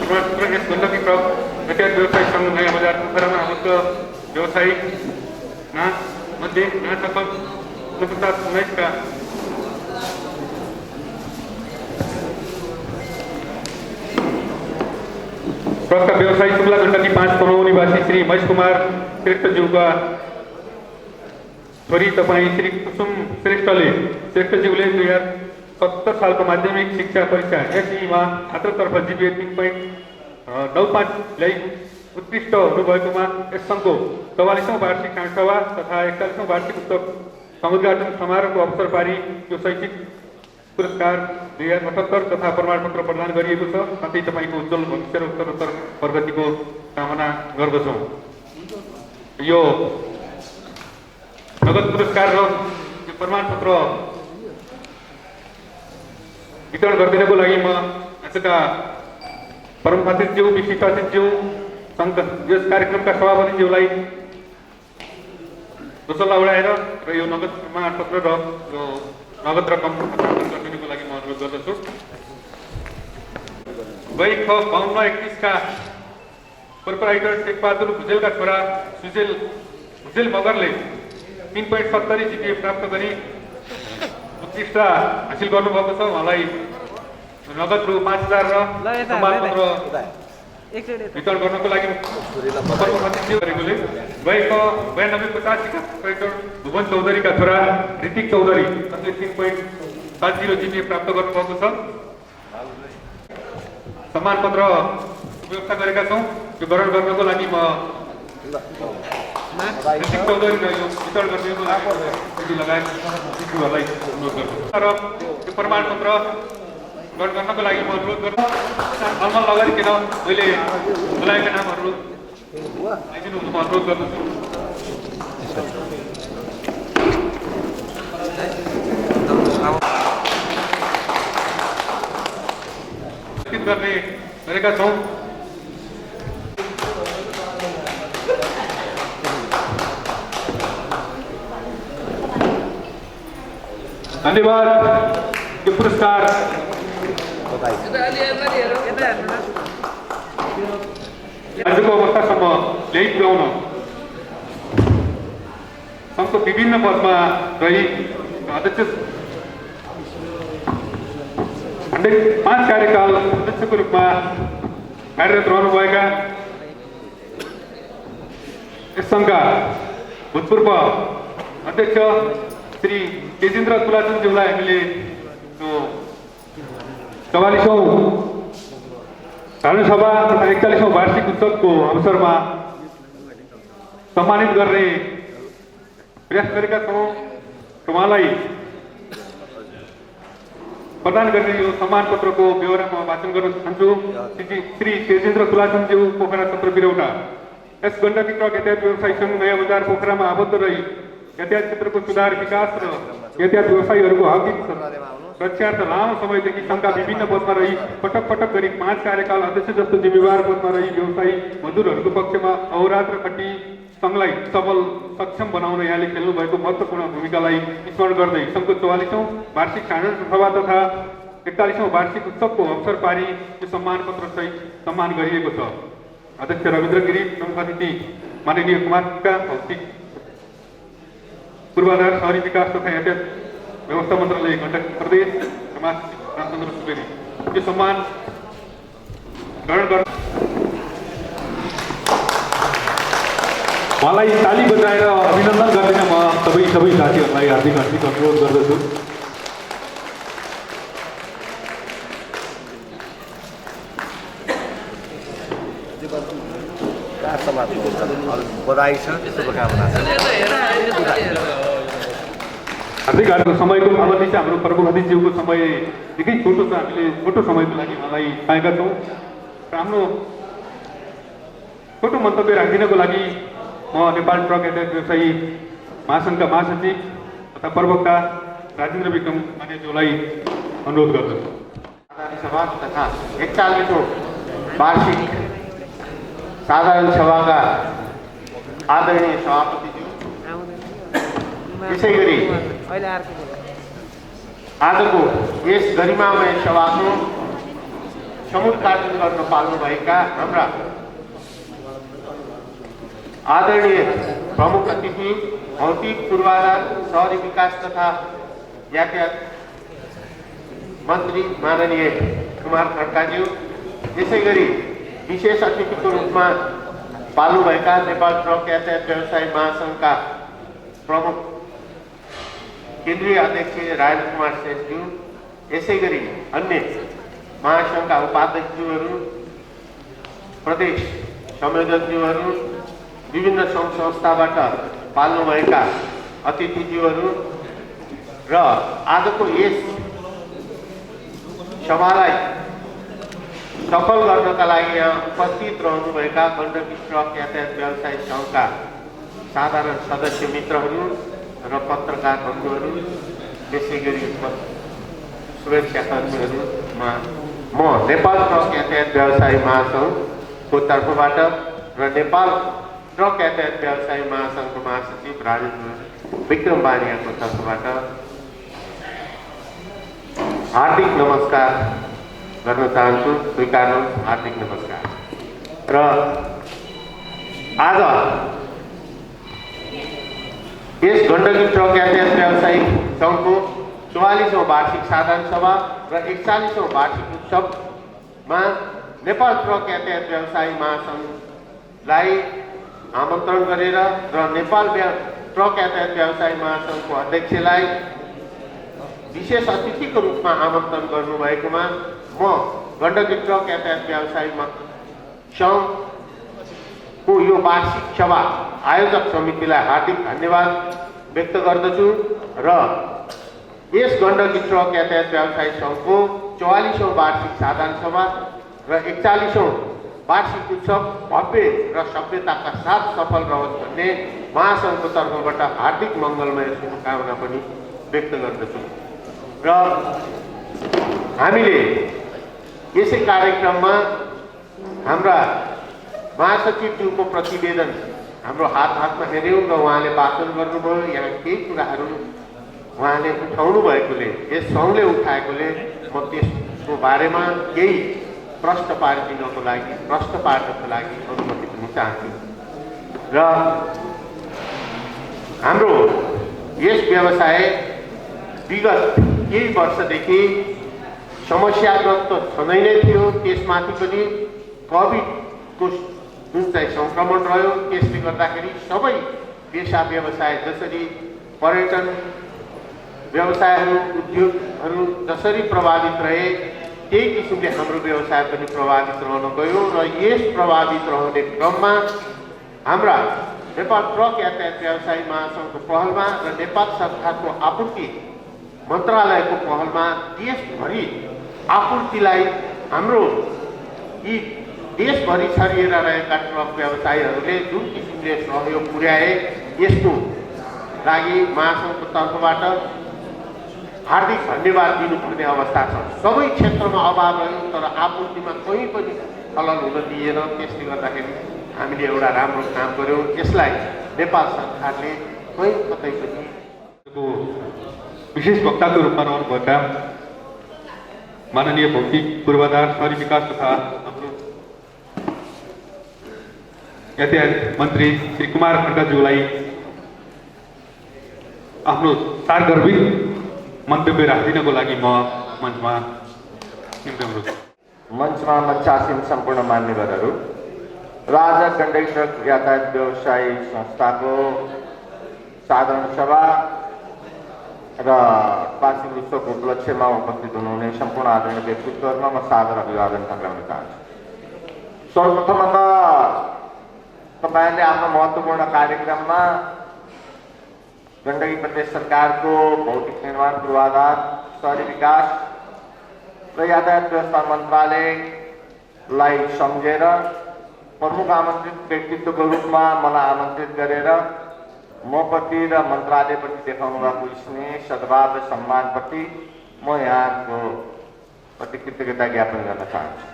S1: प्रमाणपत्र यस गण्डकी यातायात व्यवसाय सङ्घ नयाँ बजार पोखरामा आबद्ध व्यवसायिक मध्ये नाचक 49 का प्रवक्ता व्यवसायी शुक्ला गण्डकी 5 तनहुँ निवासी श्री महेश कुमार श्रेष्ठज्यूका छोरी तपाईँ श्री कुसुम श्रेष्ठले 2077 सालको माध्यमिक शिक्षा परीक्षा एसईमा छात्रतर्फ जीपीए 3.95 ल्याई उत्कृष्ट हुनुभएकोमा यस सङ्घको 44औं वार्षिक काण्डसभा तथा 41औं वार्षिक पुस्तक समुद्घाटन समारोहको अवसर पारी यो शैक्षिक पुरस्कार 2078 तथा प्रमाणपत्र प्रदान गरिएको छ। साथै तपाईँको उज्जवल भविष्य र उत्तरोत्तर प्रगतिको कामना गर्दछौँ। यो नगद पुरस्कार र यो प्रमाणपत्र वितरण गरिदिनको लागि म आजका परम खातिरज्यू, विशेष खातिरज्यू, यस कार्यक्रमका सभापतिज्यूलाई दोस्रो उडाएर र यो नगद प्रमाणपत्र र यो नगद रकम गरिदिनुको लागि म अनुरोध गर्दछु। गई ख 52-31 का प्रोपराइटर टेकबहादुर भुजेलका छोरा सुजेल भुजेल मगरले 3.70 जीपीए प्राप्त गरी उत्कृष्टता हासिल गर्नुभएको छ। उहाँलाई नगद रु 5,000 र प्रमाणपत्र वितरण गर्नको लागि गरेकोले गएको 92-85 का प्रोपराइटर भुवन चौधरीका छोरा ऋतिक चौधरी जसले 3.70 जीपीए प्राप्त गर्नुभएको छ। सम्मानपत्र व्यवस्था गरेका छौँ। यो ग्रहण गर्नको लागि म ऋतिक चौधरीलाई यो वितरण गरिदिनुको लागि लगायत शिशुहरूलाई अनुरोध गर्छु। र यो प्रमाणपत्र ग्रहण गर्नको लागि म अनुरोध गर्छु। अलमल लगाइकन मैले बोलाएका नामहरू आइदिनु म अनुरोध गर्दछु। गर्ने गरेका छौँ। धन्यवाद। यो पुरस्कार आजको अवस्थासम्म ल्याइ पुर्याउन सङ्घको विभिन्न पदमा रही अध्यक्ष 5 कार्यकाल अध्यक्षको रूपमा कार्यरत रहनुभएका यस सङ्घका भूतपूर्व अध्यक्ष श्री तेजेन्द्र तुलाचन्दज्यूलाई हामीले त्यो 44औं साधारण सभा तथा 41औं वार्षिक उत्सवको अवसरमा सम्मानित गर्ने प्रयास गरेका छौँ। उहाँलाई प्रदान गर्ने यो सम्मान पत्रको बेहोरा म वाचन गर्न चाहन्छु। श्री तेजेन्द्र तुलाचन्दज्यू, पोखरा 17 बिरौटा। यस गण्डकी ट्रक यातायात व्यवसायी सङ्घ नयाँ बजार पोखरामा आबद्ध रही यातायात क्षेत्रको सुधार, विकास र यातायात व्यवसायीहरूको हकित रक्षार्थ लामो समयदेखि सङ्घका विभिन्न पदमा रही पटक पटक गरी 5 कार्यकाल अध्यक्ष जस्तो जिम्मेवार पदमा रही व्यवसायी मजदुरहरूको पक्षमा अहोरात्र खटी सङ्घलाई सबल सक्षम बनाउन यहाँले खेल्नु भएको महत्त्वपूर्ण भूमिकालाई स्मरण गर्दै सङ्घको 44औं वार्षिक साधारण सभा तथा 41औं वार्षिक उत्सवको अवसर पारी यो सम्मान पत्र सहित सम्मान गरिएको छ। अध्यक्ष रविन्द्र गिरी, प्रमुख अतिथि माननीय कुमार का भौतिक पूर्वाधार, शहरी विकास तथा यातायात व्यवस्था मन्त्रालय गण्डकी प्रदेश, समाज रामचन्द्र सुवेदी यो सम्मान ग्रहण गर्न उहाँलाई ताली बजाएर अभिनन्दन गरिदिन म सबै साथीहरूलाई हार्दिक अनुरोध गर्दछु।
S6: बधाई छ, शुभकामना छ।
S1: हार्दिक समयको पाबन्दी चाहिँ हाम्रो प्रमुख अतिथिज्यूको समय निकै छोटो छ। हामीले छोटो समयको लागि उहाँलाई पाएका छौँ र आफ्नो छोटो मन्तव्य राखिदिनको लागि म नेपाल ट्रक यातायात व्यवसायी महासङ्घका महासचिव तथा प्रवक्ता राजेन्द्र विक्रम मान्यज्यूलाई अनुरोध गर्दछु।
S7: साधारण सभा तथा 41औं वार्षिक साधारण सभाका आदरणीय सभापतिज्यू, त्यसै गरी आजको यस गरिमामय सभाको समुद्घाटन गर्न पाल्नुभएका हाम्रा आदरणीय प्रमुख अतिथि भौतिक पूर्वाधार, शहरी विकास तथा यातायात मन्त्री माननीय कुमार खड्काज्यू, त्यसै गरी विशेष अतिथिको रूपमा पाल्नुभएका नेपाल ट्रक यातायात व्यवसायी महासङ्घका प्रमुख केन्द्रीय अध्यक्ष राजेन्द्र कुमार श्रेष्ठज्यू, यसै गरी अन्य महासङ्घका उपाध्यक्षज्यूहरू, प्रदेश संयोजकज्यूहरू, विभिन्न सङ्घ संस्थाबाट पाल्नुभएका अतिथिज्यूहरू र आजको यस सभालाई सफल गर्नका लागि यहाँ उपस्थित रहनुभएका गण्डकी ट्रक यातायात व्यवसायी सङ्घका साधारण सदस्य मित्रहरू र पत्रकार बन्धुहरू, त्यसै गरी शुभेच्छाकर्मीहरूमा म नेपाल ट्रक यातायात व्यवसायी महासङ्घको तर्फबाट र नेपाल ट्रक यातायात व्यवसायी महासङ्घको महासचिव राजेन्द्र विक्रम बानियाको तर्फबाट हार्दिक नमस्कार गर्न चाहन्छु। स्वीकार्नुहोस्, हार्दिक नमस्कार। र आज यस गण्डकी ट्रक यातायात व्यवसायी सङ्घको 44औं वार्षिक साधारण सभा र 41औं वार्षिक उत्सवमा नेपाल ट्रक यातायात व्यवसायी महासङ्घलाई आमन्त्रण गरेर र नेपाल ट्रक यातायात व्यवसायी महासङ्घको अध्यक्षलाई विशेष अतिथिको रूपमा आमन्त्रण गर्नुभएकोमा म गण्डकी ट्रक यातायात व्यवसायी सङ्घको यो वार्षिक सभा आयोजक समितिलाई हार्दिक धन्यवाद व्यक्त गर्दछु र यस गण्डकी ट्रक यातायात व्यवसायी सङ्घको 44औं वार्षिक साधारण सभा र 41औं वार्षिक उत्सव भव्य र सभ्यताका साथ सफल रहोस् भन्ने महासङ्घको तर्फबाट हार्दिक मङ्गलमय शुभकामना पनि व्यक्त गर्दछु। र हामीले यसै कार्यक्रममा हाम्रा महासचिवज्यूको प्रतिवेदन हाम्रो हातमा हेऱ्यौँ र उहाँले वाचन गर्नुभयो। यहाँ केही कुराहरू उहाँले उठाउनु भएकोले, यस सङ्घले उठाएकोले म त्यसको बारेमा केही प्रश्न पार्नको लागि अनुमति पनि चाहन्छु। र हाम्रो यस व्यवसाय विगत केही वर्षदेखि समस्याग्रस्त छँदै नै थियो। त्यसमाथि पनि कोभिडको जुन चाहिँ सङ्क्रमण रह्यो त्यसले गर्दाखेरि सबै पेसा व्यवसाय जसरी पर्यटन व्यवसायहरू उद्योगहरू जसरी प्रभावित रहे त्यही किसिमले हाम्रो व्यवसाय पनि प्रभावित रहन गयो र यस प्रभावित रहने क्रममा हाम्रा नेपाल ट्रक यातायात व्यवसायी महासङ्घको पहलमा र नेपाल सरकारको आपूर्ति मन्त्रालयको पहलमा देशभरि आपूर्तिलाई हाम्रो यी देशभरि छरिएर रहेका ट्रक व्यवसायीहरूले जुन किसिमले सहयोग पुर्याए यसको लागि महासङ्घको तर्फबाट हार्दिक धन्यवाद दिनुपर्ने अवस्था छ। सबै क्षेत्रमा अभाव रह्यो तर आपूर्तिमा कहीँ पनि खलल हुन दिएन। त्यसले गर्दाखेरि हामीले एउटा राम्रो काम गर्यौँ। यसलाई नेपाल सरकारले कहीँ कतै पनि
S1: विशेष वक्ताको रूपमा रहनुभएका माननीय भौतिक पूर्वाधार शहरी विकास तथा हाम्रो यातायात मन्त्री श्री कुमार खड्काज्यूलाई आफ्नो सारगर्भित मन्तव्य राखिदिनको लागि म मञ्चमा निम्ति अनुरोध।
S6: मञ्चमा मञ्चासीन सम्पूर्ण मान्यवरहरू, र आज गण्डकी ट्रक यातायात व्यवसायी संस्थाको साधारण सभा र वार्षिक उत्सवको उपलक्ष्यमा उपस्थित हुनुहुने सम्पूर्ण आदरणीय व्यक्तित्वहरूमा म सादर अभिवादन टक्राउन चाहन्छु। सर्वप्रथम त तपाईँहरूले आफ्नो महत्त्वपूर्ण कार्यक्रममा गण्डकी प्रदेश सरकारको भौतिक निर्माण पूर्वाधार शहरी विकास र यातायात व्यवस्था मन्त्रालयलाई सम्झेर प्रमुख आमन्त्रित व्यक्तित्वको रूपमा मलाई आमन्त्रित गरेर मप्रति र मन्त्रालयप्रति देखाउनु भएको स्नेह सद्भाव र सम्मानप्रति म यहाँको प्रति कृतज्ञता ज्ञापन गर्न चाहन्छु।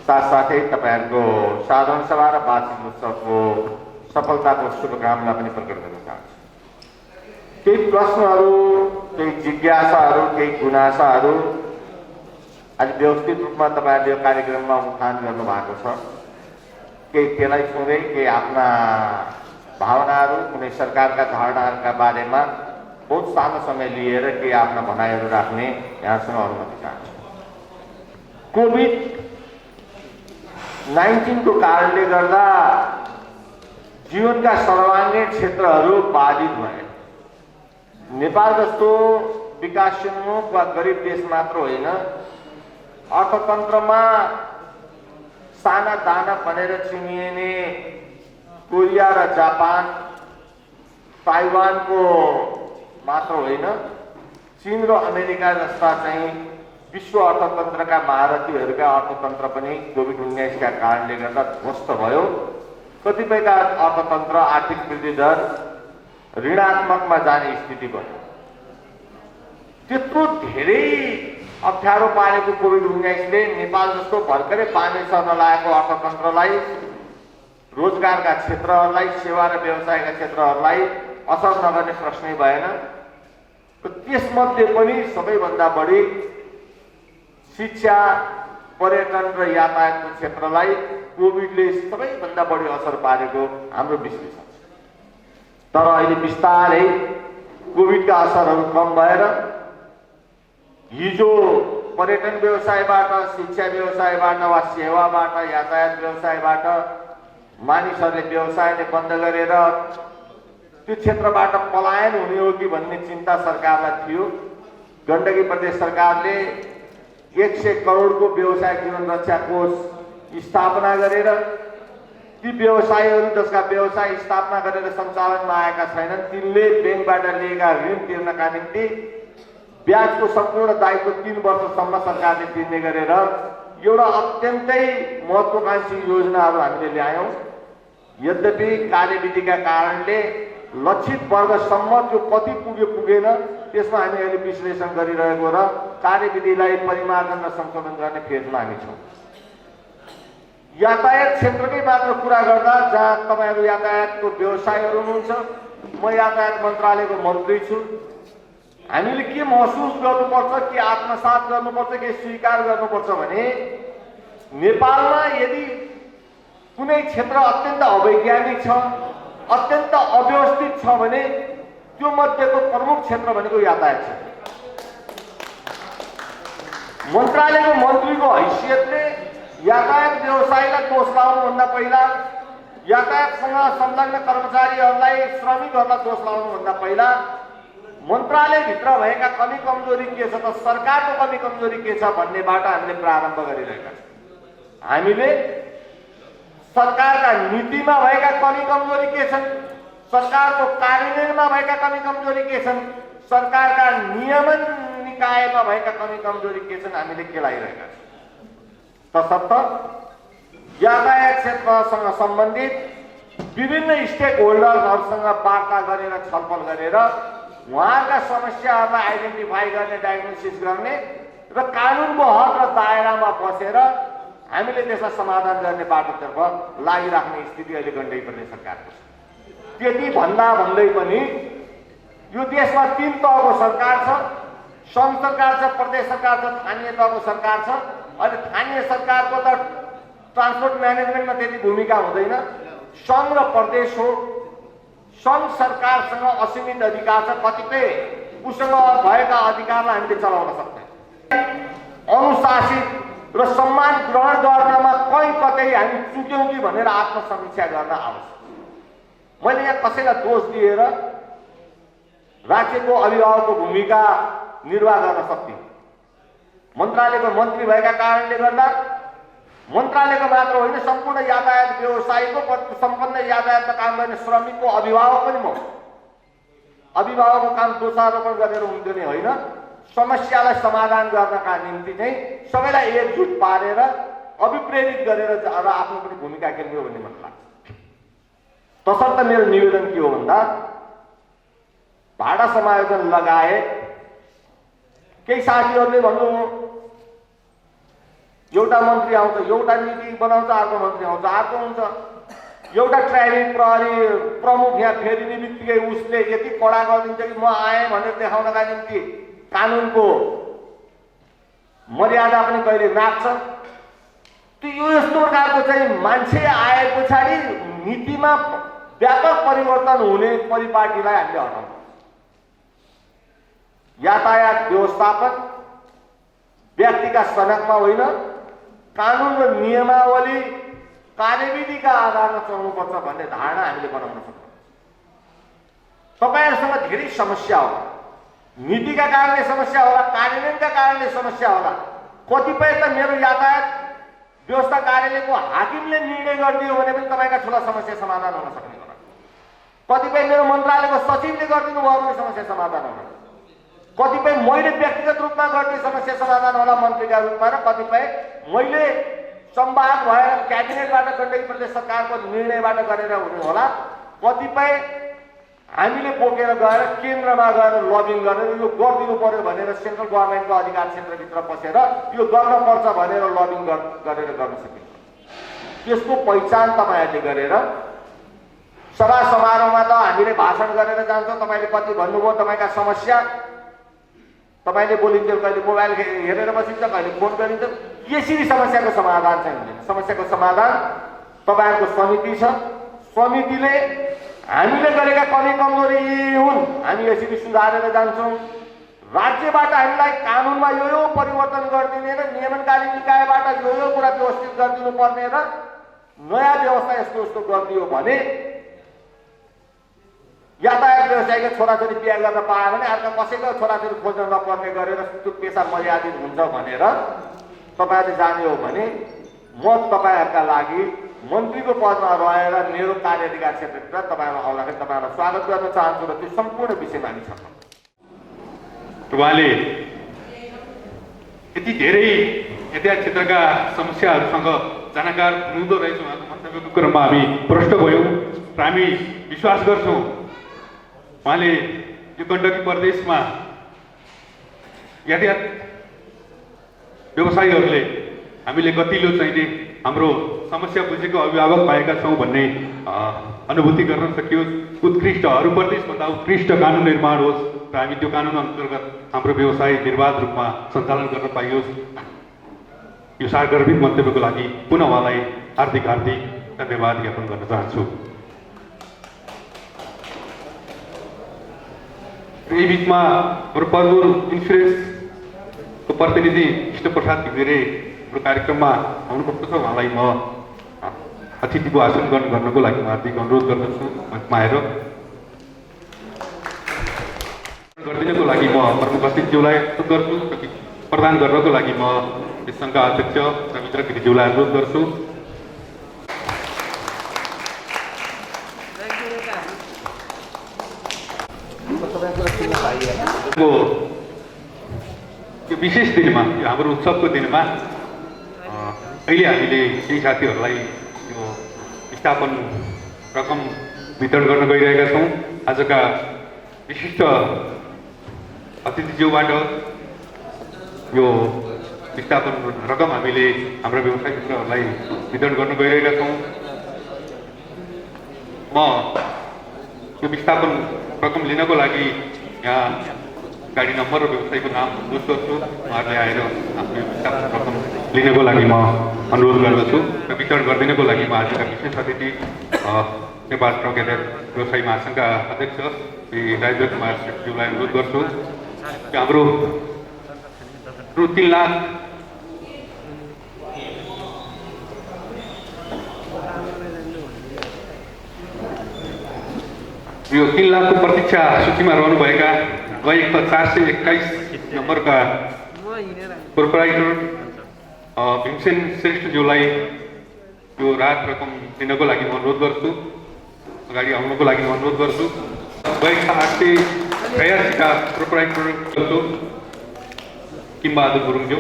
S6: साथसाथै तपाईँहरूको साधारण सभा र वार्षिक उत्सवको सफलताको शुभकामना पनि प्रकट गर्न चाहन्छु। केही प्रश्नहरू, केही जिज्ञासाहरू, केही गुनासाहरू आज व्यवस्थित रूपमा तपाईँहरूले यो कार्यक्रममा उठान गर्नु भएको छ। केही त्यसलाई सुन्दै केही आफ्ना भावनाहरू, कुनै सरकारका धारणाहरूका बारेमा बहुत सानो समय लिएर केही आफ्ना भनाइहरू राख्ने यहाँसँग अनुमति चाहन्छु। कोभिड-19 को कारणले गर्दा जीवनका सर्वाङ्गीण क्षेत्रहरू बाधित भए। नेपाल जस्तो विकासोन्मुख वा गरिब देश मात्र होइन, अर्थतन्त्रमा साना दाना भनेर चिनिने कोरिया र जापान, ताइवानको मात्र होइन, चीन र अमेरिका जस्ता चाहिँ विश्व अर्थतन्त्रका महारथीहरूका अर्थतन्त्र पनि कोभिड-19 का कारणले गर्दा ध्वस्त भयो। कतिपयका अर्थतन्त्र आर्थिक वृद्धि दर ऋणात्मकमा जाने स्थिति भयो। त्यत्रो धेरै अप्ठ्यारो पारेको कोभिड-19ले नेपाल जस्तो भर्खरै पानी सर्न लागेको अर्थतन्त्रलाई, रोजगारका क्षेत्रहरूलाई, सेवा र व्यवसायका क्षेत्रहरूलाई असर नगर्ने प्रश्नै भएन। त्यसमध्ये पनि सबैभन्दा बढी शिक्षा, पर्यटन र यातायातको क्षेत्रलाई कोभिडले सबैभन्दा बढी असर पारेको हाम्रो विश्लेषण छ। तर अहिले बिस्तारै कोभिडका असरहरू कम भएर हिजो पर्यटन व्यवसायबाट, शिक्षा व्यवसायबाट वा सेवाबाट, यातायात व्यवसायबाट मानिसहरूले व्यवसाय नै बन्द गरेर त्यो क्षेत्रबाट पलायन हुने हो कि भन्ने चिन्ता सरकारलाई थियो। गण्डकी प्रदेश सरकारले 100 करोडको व्यवसाय जीवन रक्षा कोष स्थापना गरेर ती व्यवसायीहरू जसका व्यवसाय स्थापना गरेर सञ्चालनमा आएका छैनन् तिनले ब्याङ्कबाट लिएका ऋण तिर्नका निम्ति ब्याजको सम्पूर्ण दायित्व 3 वर्षसम्म सरकारले तिर्ने गरेर एउटा अत्यन्तै महत्त्वाकांक्षी योजनाहरू हामीले ल्यायौँ। यद्यपि कार्यविधिका कारणले लक्षित वर्गसम्म त्यो कति पुगेन त्यसमा हामी अहिले विश्लेषण गरिरहेको र कार्यविधिलाई परिमार्जन र संशोधन गर्ने फेजमा हामी छौँ। यातायात क्षेत्रकै मात्र कुरा गर्दा, जहाँ तपाईँहरू यातायातको व्यवसायहरू हुनुहुन्छ, म यातायात मन्त्रालयको मन्त्री छु, हामीले के महसुस गर्नुपर्छ, के आत्मसात गर्नुपर्छ, के स्वीकार गर्नुपर्छ भने नेपालमा यदि कुनै क्षेत्र अत्यन्त अवैज्ञानिक छ, अत्यन्त अव्यवस्थित छ भने त्यो मध्येको प्रमुख क्षेत्र भनेको यातायात क्षेत्र। मन्त्रालयको मन्त्रीको हैसियतले यातायात व्यवसायलाई दोष लाउनुभन्दा पहिला, यातायातसँग संलग्न कर्मचारीहरूलाई, श्रमिकहरूलाई दोष लाउनुभन्दा पहिला मन्त्रालयभित्र भएका कमी कमजोरी के छ त सरकारको कमी कमजोरी के छ भन्नेबाट हामीले प्रारम्भ गरिरहेका छौँ। हामीले सरकारका नीतिमा भएका कमी कमजोरी के छन्, सरकारको कार्यान्वयनमा भएका कमी कमजोरी के छन्, सरकारका नियमन निकायमा भएका कमी कमजोरी के छन् हामीले केलाइरहेका छौँ। तसर्थ यातायात क्षेत्रसँग सम्बन्धित विभिन्न स्टेक होल्डर्सहरूसँग वार्ता गरेर छलफल गरेर उहाँका समस्याहरूलाई आइडेन्टिफाई गर्ने, डायग्नोसिस गर्ने र कानुनको हद र दायरामा बसेर हामीले त्यसलाई समाधान गर्ने बाटोतर्फ लागिराख्ने स्थिति अहिले गण्डकी प्रदेश सरकारको छ। त्यति भन्दा भन्दै पनि यो देशमा 3 तहको सरकार छ, सङ्घ सरकार छ, प्रदेश सरकार छ, स्थानीय तहको सरकार छ। अहिले स्थानीय सरकारको त ट्रान्सपोर्ट म्यानेजमेन्टमा त्यति भूमिका हुँदैन, सङ्घ र प्रदेश हो। सङ्घ सरकारसँग असीमित अधिकार छ, कतिपय उसँग भएका अधिकारलाई हामीले चलाउन सक्दैनौँ। अनुशासित र सम्मान ग्रहण गर्नमा कहीँ कतै हामी चुक्यौँ कि भनेर आत्मसमीक्षा गर्न आवश्यक। मैले यहाँ कसैलाई दोष दिएर राज्यको अभिभावकको भूमिका निर्वाह गर्न सक्दिनँ। मन्त्रालयको मन्त्री भएका कारणले गर्दा मन्त्रालयको मात्र होइन, सम्पूर्ण यातायात व्यवसायको सम्पन्न यातायातमा काम गर्ने श्रमिकको अभिभावक पनि म। अभिभावकको काम दोषारोपण गरेर हुन्थ्यो नै होइन, समस्यालाई समाधान गर्नका निम्ति चाहिँ सबैलाई एकजुट पारेर अभिप्रेरित गरेर आफ्नो पनि भूमिका खेल्ने हो भन्ने मलाई लाग्छ। तसर्थ मेरो निवेदन के हो भन्दा भाडा समायोजन लगाए केही साथीहरूले भन्नु एउटा मन्त्री आउँछ, एउटा नीति बनाउँछ, अर्को मन्त्री आउँछ, अर्को हुन्छ। एउटा ट्राफिक प्रहरी प्रमुख यहाँ फेरिने बित्तिकै उसले यति कडा गरिदिन्छ कि म आएँ भनेर देखाउनका निम्ति कानुनको मर्यादा पनि कहिले नाप्छ। यो यस्तो प्रकारको चाहिँ मान्छे आए पछाडि नीतिमा व्यापक परिवर्तन हुने परिपाटीलाई हामीले हटाउनु। यातायात व्यवस्थापन व्यक्तिका सनकमा होइन, कानुन र नियमावली कार्यविधिका आधारमा चल्नुपर्छ भन्ने धारणा हामीले बनाउन सक्छौँ। तपाईँहरूसँग धेरै समस्या होला, नीतिका कारणले समस्या होला, कार्यान्वयनका कारणले समस्या होला। कतिपय त मेरो यातायात व्यवस्था कार्यालयको हाकिमले निर्णय गरिदियो भने पनि तपाईँका ठुला समस्या समाधान हुन सक्ने होला। कतिपय मेरो मन्त्रालयको सचिवले गरिदिनु भयो भने समस्या समाधान होला। कतिपय मैले व्यक्तिगत रूपमा गर्ने समस्या समाधान होला मन्त्रीका रूपमा, र कतिपय मैले संवाद भएर क्याबिनेटबाट गण्डकी प्रदेश सरकारको निर्णयबाट गरेर हुने होला। कतिपय हामीले बोकेर गएर केन्द्रमा गएर लबिङ गरेर यो गरिदिनु पर्यो भनेर सेन्ट्रल गभर्मेन्टको अधिकार क्षेत्रभित्र पसेर यो गर्नुपर्छ भनेर लबिङ गरेर गर्न सकिन्छ। त्यसको पहिचान तपाईँहरूले गरेर सभा समारोहमा त हामीले भाषण गरेर जान्छौँ, तपाईँले कति भन्नुभयो तपाईँका समस्या, तपाईँले बोलिन्छ, कहिले मोबाइल हेरेर बसिन्छ, कहिले फोन गरिन्छ। यसरी समस्याको समाधान चाहिँ हुँदैन। समस्याको समाधान तपाईँहरूको समिति छ, समितिले हामीले गरेका कमी कमजोरी हुन् हामी यसरी सुधारेर जान्छौँ। राज्यबाट हामीलाई कानुनमा यो परिवर्तन गरिदिने र नियमनकारी निकायबाट यो कुरा व्यवस्थित गरिदिनु पर्ने र नयाँ व्यवस्था यस्तो यस्तो गरिदियो भने यातायात व्यवसायीका छोराछोरी बिहा गर्न पायो भने अर्का कसैको छोराछोरी खोज्न नपर्ने गरेर त्यो पेसा मर्यादित हुन्छ भनेर तपाईँहरूले जाने हो भने म तपाईँहरूका लागि मन्त्रीको पदमा रहेर मेरो कार्याधिकार क्षेत्रभित्र तपाईँहरू आउँदाखेरि तपाईँहरूलाई स्वागत गर्न चाहन्छु र त्यो सम्पूर्ण विषयमा हामी छौँ।
S1: उहाँले यति धेरै यातायात क्षेत्रका समस्याहरूसँग जानकार हुनुहुँदो रहेछ। उहाँको मन्तव्यको क्रममा हामी प्रष्ट भयौँ र हामी विश्वास गर्छौँ उहाँले यो गण्डकी प्रदेशमा यातायात व्यवसायीहरूले हामीले गतिलो चाहिने हाम्रो समस्या बुझेको अभिभावक पाएका छौँ भन्ने अनुभूति गर्न सकियोस्। उत्कृष्ट अरू प्रदेशभन्दा उत्कृष्ट कानुन निर्माण होस् र हामी त्यो कानुन अन्तर्गत हाम्रो व्यवसाय निर्वाध रूपमा सञ्चालन गर्न पाइयोस्। यो सारगर्भित मन्तव्यको लागि पुनः उहाँलाई हार्दिक धन्यवाद ज्ञापन गर्न चाहन्छु। यही बिचमा हाम्रो परगुर इन्सुरेन्सको प्रतिनिधि कृष्ण प्रसाद घिमिरे हाम्रो कार्यक्रममा आउनुभएको छ उहाँलाई म अतिथिको आसन ग्रहण गर्नको लागि म हार्दिक अनुरोध गर्दछु मञ्चमा आएर गरिदिनको लागि म प्रमुख अतिथिज्यूलाई अनुरोध गर्छु प्रदान गर्नको लागि म यस सङ्घका अध्यक्ष रविन्द्र गिरिज्यूलाई अनुरोध गर्छु। यो विशेष दिनमा यो हाम्रो उत्सवको दिनमा अहिले हामीले केही साथीहरूलाई यो स्थापन रकम वितरण गर्न गइरहेका छौँ। आजका विशिष्ट अतिथिज्यूबाट यो स्थापन रकम हामीले हाम्रा व्यवसाय मित्रहरूलाई वितरण गर्न गइरहेका छौँ। म यो विस्थापन रकम लिनको लागि यहाँ गाडी नम्बर र व्यवसायको नाम उल्लेख गर्छु। उहाँहरूले आएर आफ्नो विस्थापन रकम लिनको लागि म अनुरोध गर्दछु र वितरण गरिदिनको लागि म आजका विशेष अतिथि नेपाल ट्रक यातायात व्यवसायी महासङ्घका अध्यक्ष श्री राजेन्द्र कुमार श्रेष्ठज्यूलाई अनुरोध गर्छु। हाम्रो रु 3 लाख यो 3 लाखको प्रतीक्षा सूचीमा रहनुभएका गएको 421 नम्बरका प्रोपराइटर भीमसेन श्रेष्ठज्यूलाई यो राहत रकम दिनको लागि म अनुरोध गर्छु, अगाडि आउनको लागि म अनुरोध गर्छु। गएको 886 का प्रोपराइटर गर्छु किमबहादुर गुरुङज्यू।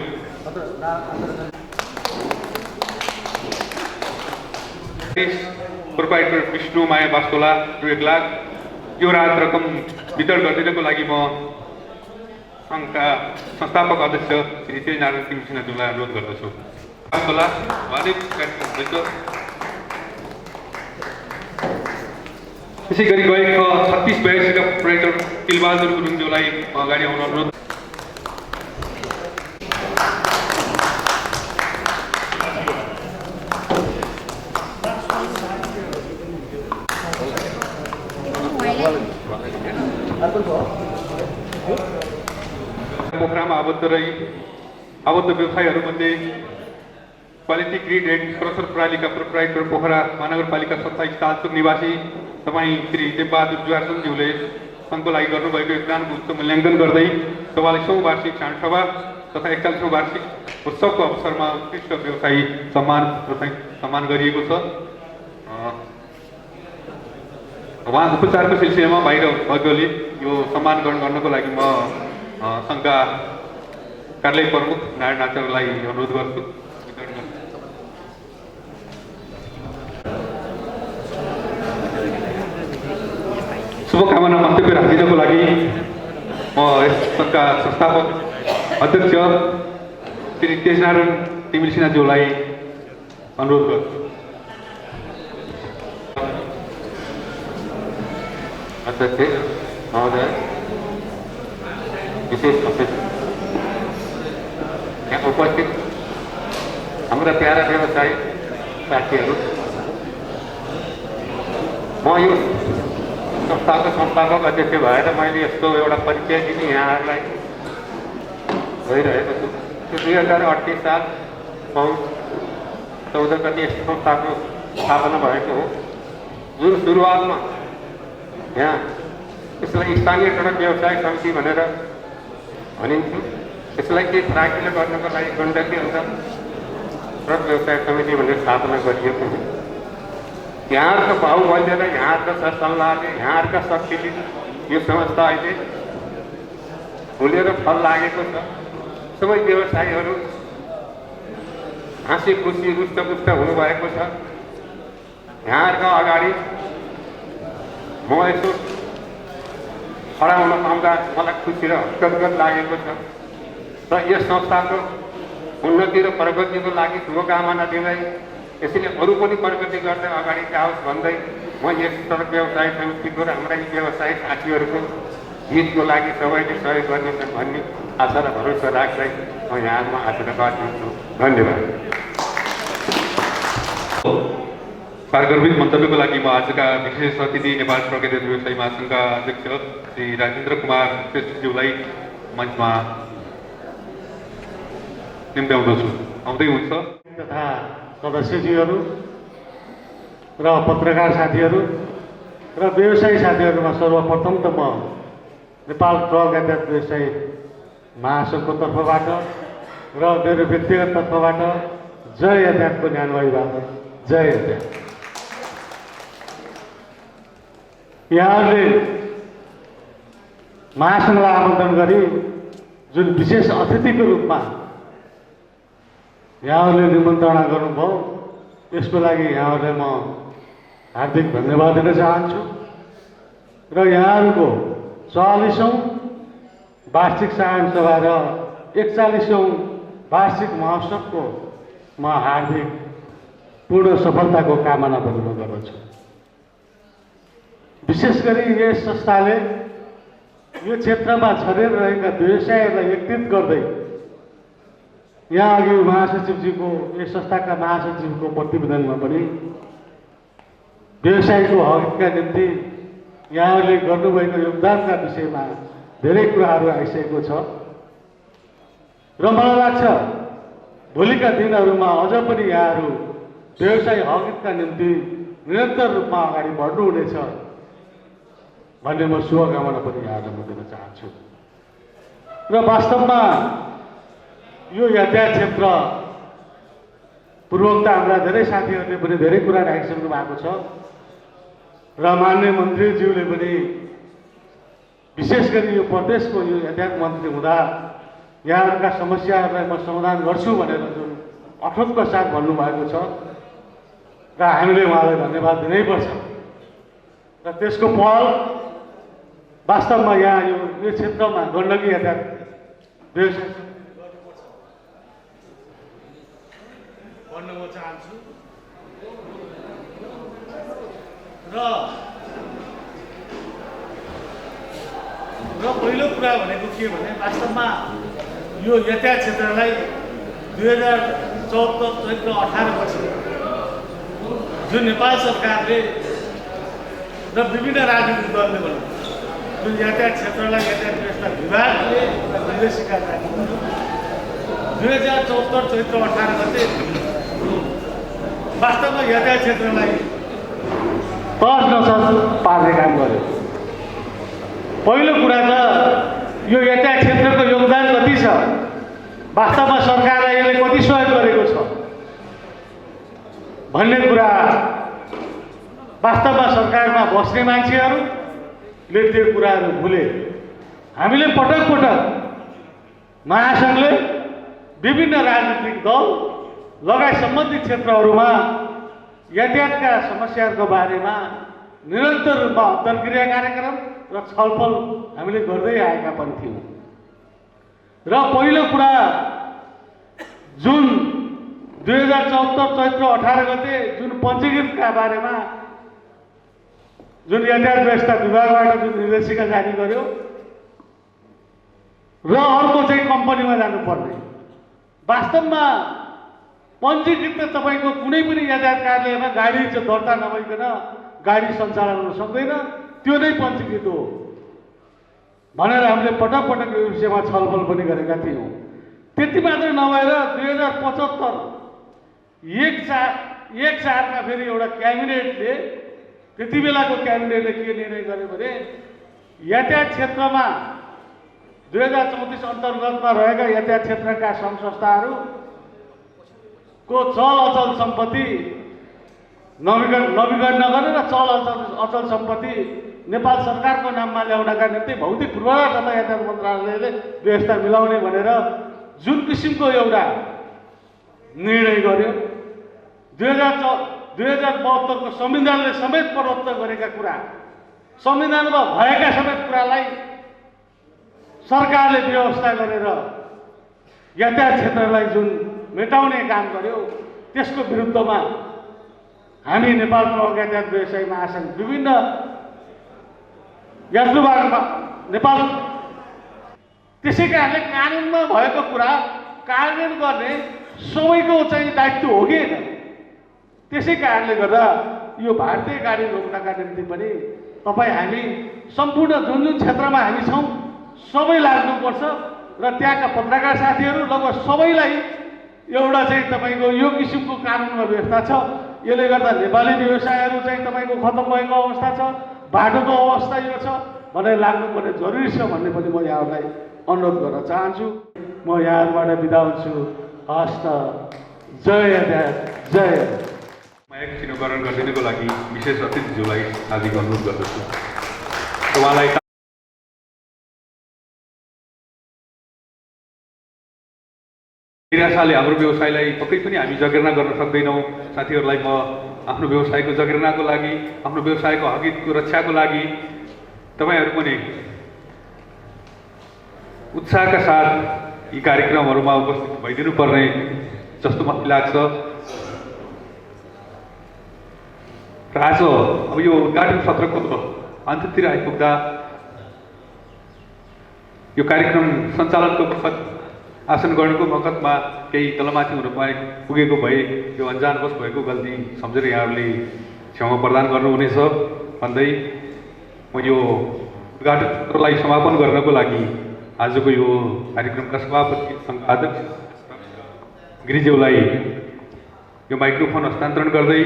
S1: प्रोपराइटर विष्णु माया बास्तोला रु 1 लाख यो राहत रकम वितरण गरिदिनको लागि म सङ्घका संस्थापक अध्यक्ष श्री तेजनारायण तिमल सिन्हाज्यूलाई अनुरोध गर्दछु। बास्तोला उहाँले कार्यक्रम हुँदैछ। त्यसै गरी गएको 3682 का प्रोपराइटर तिलबहादुर गुरुङज्यूलाई अगाडि आउन अनुरोध। पोखरामा आबद्ध व्यवसायहरूमध्ये क्वालिटी ग्रिड एन्ड क्रसर प्रणालीका प्रोपराइटर पोखरा महानगरपालिका 27 तालचोक निवासी तपाईँ श्री देवबहादुर जुवारसनज्यूले सङ्घको लागि गर्नुभएको योगदानको उच्च मूल्याङ्कन गर्दै 44औं वार्षिक साणसभा तथा 41औं वार्षिक उत्सवको अवसरमा उत्कृष्ट व्यवसायी सम्मान गरिएको छ। उहाँ उपचारको सिलसिलामा बाहिर भएकोले यो सम्मान ग्रहण गर्नको लागि म सङ्घका कार्यालय प्रमुख नारायण आचार्यलाई अनुरोध गर्छु। शुभकामना मन्तव्य राखिदिनको लागि म यस सङ्घका संस्थापक अध्यक्ष श्री तेजनारायण तिमल सिन्हाज्यूलाई अनुरोध गर्छु।
S7: अध्यक्ष महोदय, विशेष अतिथि, यहाँ उपस्थित हाम्रा प्यारा व्यवसायी साथीहरू, म यो संस्थाको संस्थापक अध्यक्ष भएर मैले यस्तो एउटा परिचय दिने यहाँहरूलाई भइरहेको छु। त्यो 2038 साल पौष 14 गते यस संस्थाको स्थापना भएको हो, जुन सुरुवातमा यहाँ यसलाई स्थानीय सडक व्यवसाय समिति भनेर भनिन्थ्यो। यसलाई केही फराकिलो गर्नको लागि गण्डकी अन्तर सडक व्यवसाय समिति भनेर स्थापना गरिएको हो। यहाँहरूको बाहुबल्य र यहाँहरूको सरसल्लाहले यहाँहरूका शक्तिले यो संस्था अहिले फुलेर फल लागेको छ। सबै व्यवसायीहरू हाँसी खुसी रुष्टपुष्ट हुनुभएको छ। यहाँहरूको अगाडि म यसो खडा हुन पाउँदा मलाई खुसी र गदगद लागेको छ र यस संस्थाको उन्नति र प्रगतिको लागि शुभकामना दिँदै यसैले अरू पनि प्रगति गर्दै अगाडि जाओस् भन्दै म यस सडक व्यवसाय समितिको र हाम्रा व्यवसायी साथीहरूको हितको लागि सबैले सहयोग गर्नेछन् भन्ने आशा र भरोसा राख्दै म यहाँमा आशीर्वाद दिन्छु। धन्यवाद।
S1: पारगर्भित मन्तव्यको लागि म आजका विशेष अतिथि नेपाल ट्रक यातायात व्यवसायी महासङ्घका अध्यक्ष श्री राजेन्द्र कुमार श्रेष्ठज्यूलाई मञ्चमा निम्त्याउँदछु। आउँदै हुन्छ।
S2: तथा सदस्यज्यूहरू र पत्रकार साथीहरू र व्यवसायी साथीहरूमा सर्वप्रथम त म नेपाल ट्रक यातायात व्यवसायी महासङ्घको तर्फबाट र मेरो व्यक्तिगत तर्फबाट जय यातायातको न्यानवाईबाट जय यातायात। यहाँहरूले महासङ्घलाई आमन्त्रण गरी जुन विशेष अतिथिको रूपमा यहाँहरूले निमन्त्रणा गर्नुभयो यसको लागि यहाँहरूलाई म हार्दिक धन्यवाद दिन चाहन्छु र यहाँहरूको 44औं वार्षिक साधारण सभा र 41औं वार्षिक महोत्सवको म हार्दिक पूर्ण सफलताको कामना पनि गर्दछु। विशेष गरी यस संस्थाले यो क्षेत्रमा छरेर रहेका व्यवसायहरूलाई एकत्रित गर्दै यहाँ अघि महासचिवजीको यस संस्थाका महासचिवको प्रतिवेदनमा पनि व्यवसायको हकका निम्ति यहाँहरूले गर्नुभएको योगदानका विषयमा धेरै कुराहरू आइसकेको छ र मलाई लाग्छ भोलिका दिनहरूमा अझ पनि यहाँहरू व्यवसाय हकका निम्ति निरन्तर रूपमा अगाडि बढ्नुहुनेछ भन्ने म शुभकामना पनि यहाँहरूलाई म दिन चाहन्छु। र वास्तवमा यो यातायात क्षेत्र पूर्वोक्ता हाम्रा धेरै साथीहरूले पनि धेरै कुरा राखिसक्नु भएको छ र माननीय मन्त्रीज्यूले पनि विशेष गरी यो प्रदेशको यो यातायात मन्त्री हुँदा यहाँहरूका समस्याहरूलाई म समाधान गर्छु भनेर जुन अठोटको साथ भन्नुभएको छ र हामीले उहाँलाई धन्यवाद दिनैपर्छ र त्यसको फल वास्तवमा यहाँ यो क्षेत्रमा गण्डकी यातायात व्यवसाय भन्न म चाहन्छु र पहिलो कुरा भनेको के भने वास्तवमा यो यातायात क्षेत्रलाई 2014 चैत्र 18 पछि जुन नेपाल सरकारले र विभिन्न राजनीतिक दलले भने जुन यातायात क्षेत्रलाई यातायात व्यवस्था विभागले निर्देशिका जारी 2014 चैत्र 18 गते वास्तवमा यातायात क्षेत्रलाई तस नसस पार्ने काम गर्यो। पहिलो कुरा त यो यातायात क्षेत्रको योगदान कति छ, वास्तवमा सरकारलाई यसले कति सहयोग गरेको छ भन्ने कुरा वास्तवमा सरकारमा बस्ने मान्छेहरूले त्यो कुराहरू भुले। हामीले पटक पटक महासङ्घले विभिन्न राजनीतिक दल लगायत सम्बन्धित क्षेत्रहरूमा यातायातका समस्याहरूको बारेमा निरन्तर रूपमा अन्तर्क्रिया कार्यक्रम र छलफल हामीले गर्दै आएका पनि थियौँ। र पहिलो कुरा जुन 2014 चैत्र 18 गते जुन पञ्जीकृतका बारेमा जुन यातायात व्यवस्था विभागबाट जुन निर्देशिका जारी गर्यो र अर्को चाहिँ कम्पनीमा जानुपर्ने। वास्तवमा पञ्जीकृत तपाईँको कुनै पनि यातायात कार्यालयमा गाडी चाहिँ दर्ता नभइकन गाडी सञ्चालन हुन सक्दैन, त्यो नै पञ्जीकृत हो भनेर हामीले पटक पटक यो विषयमा छलफल पनि गरेका थियौँ। त्यति मात्र नभएर 2075 एक चारमा फेरि एउटा क्याबिनेटले त्यति बेलाको क्याबिनेटले के निर्णय गर्यो भने यातायात क्षेत्रमा 2034 अन्तर्गतमा रहेका यातायात क्षेत्रका सङ्घ संस्थाहरूको चल अचल सम्पत्ति नवीकरण नगरेर चल अचल सम्पत्ति नेपाल सरकारको नाममा ल्याउनका निम्ति भौतिक पूर्वाधार तथा यातायात मन्त्रालयले व्यवस्था मिलाउने भनेर जुन किसिमको एउटा निर्णय गर्यो, 2072 को संविधानले समेत प्रदत्त गरेका कुरा, संविधानमा भएका समेत कुरालाई सरकारले व्यवस्था गरेर यातायात क्षेत्रलाई जुन मेटाउने काम गर्यो, त्यसको विरुद्धमा हामी नेपाल ट्रक यातायात व्यवसायी महासङ्घ विभिन्न यात्रुवाहक नेपाल त्यसै कारणले कानुनमा भएको कुरा कार्यान्वयन गर्ने सबैको चाहिँ दायित्व हो कि होइन। त्यसै कारणले गर्दा यो भारतीय गाडी रोक्नका निम्ति पनि तपाईँ हामी सम्पूर्ण जुन जुन क्षेत्रमा हामी छौँ सबै लाग्नुपर्छ र त्यहाँका पत्रकार साथीहरू लगभग सबैलाई
S4: एउटा चाहिँ तपाईँको यो किसिमको कानुनमा व्यवस्था छ। यसले गर्दा नेपाली व्यवसायहरू चाहिँ तपाईँको खतम भएको अवस्था छ, बाटोको अवस्था यो छ भनेर लाग्नुपर्ने जरुरी छ भन्ने पनि म यहाँहरूलाई अनुरोध गर्न चाहन्छु। म यहाँहरूबाट बिदा हुन्छु। हस् त, जय अध्याय, जय।
S1: म एकछिन ग्रहण गरिदिनुको लागि विशेष अतिथिज्यूलाई हार्दिक अनुरोध गर्दछु। उहाँलाई निराशाले हाम्रो व्यवसायलाई पक्कै पनि हामी जगेर्ना गर्न सक्दैनौँ। साथीहरूलाई म आफ्नो व्यवसायको जगेर्नाको लागि, आफ्नो व्यवसायको हकको रक्षाको लागि तपाईँहरू पनि उत्साहका साथ यी कार्यक्रमहरूमा उपस्थित भइदिनु पर्ने जस्तो मलाई लाग्छ। र आज अब यो उद्घाटन सत्रको अन्त्यतिर आइपुग्दा यो कार्यक्रम सञ्चालनको वखत आसन गर्नुको वखतमा केही तलमाथि हुन पुगेको भए यो अन्जानवश भएको गल्ती सम्झेर यहाँहरूले क्षमा प्रदान गर्नुहुनेछ भन्दै म यो उद्घाटन सत्रलाई समापन गर्नको लागि आजको यो कार्यक्रमका सभापति सम्पादक गिरिज्यूलाई यो माइक्रोफोन हस्तान्तरण गर्दै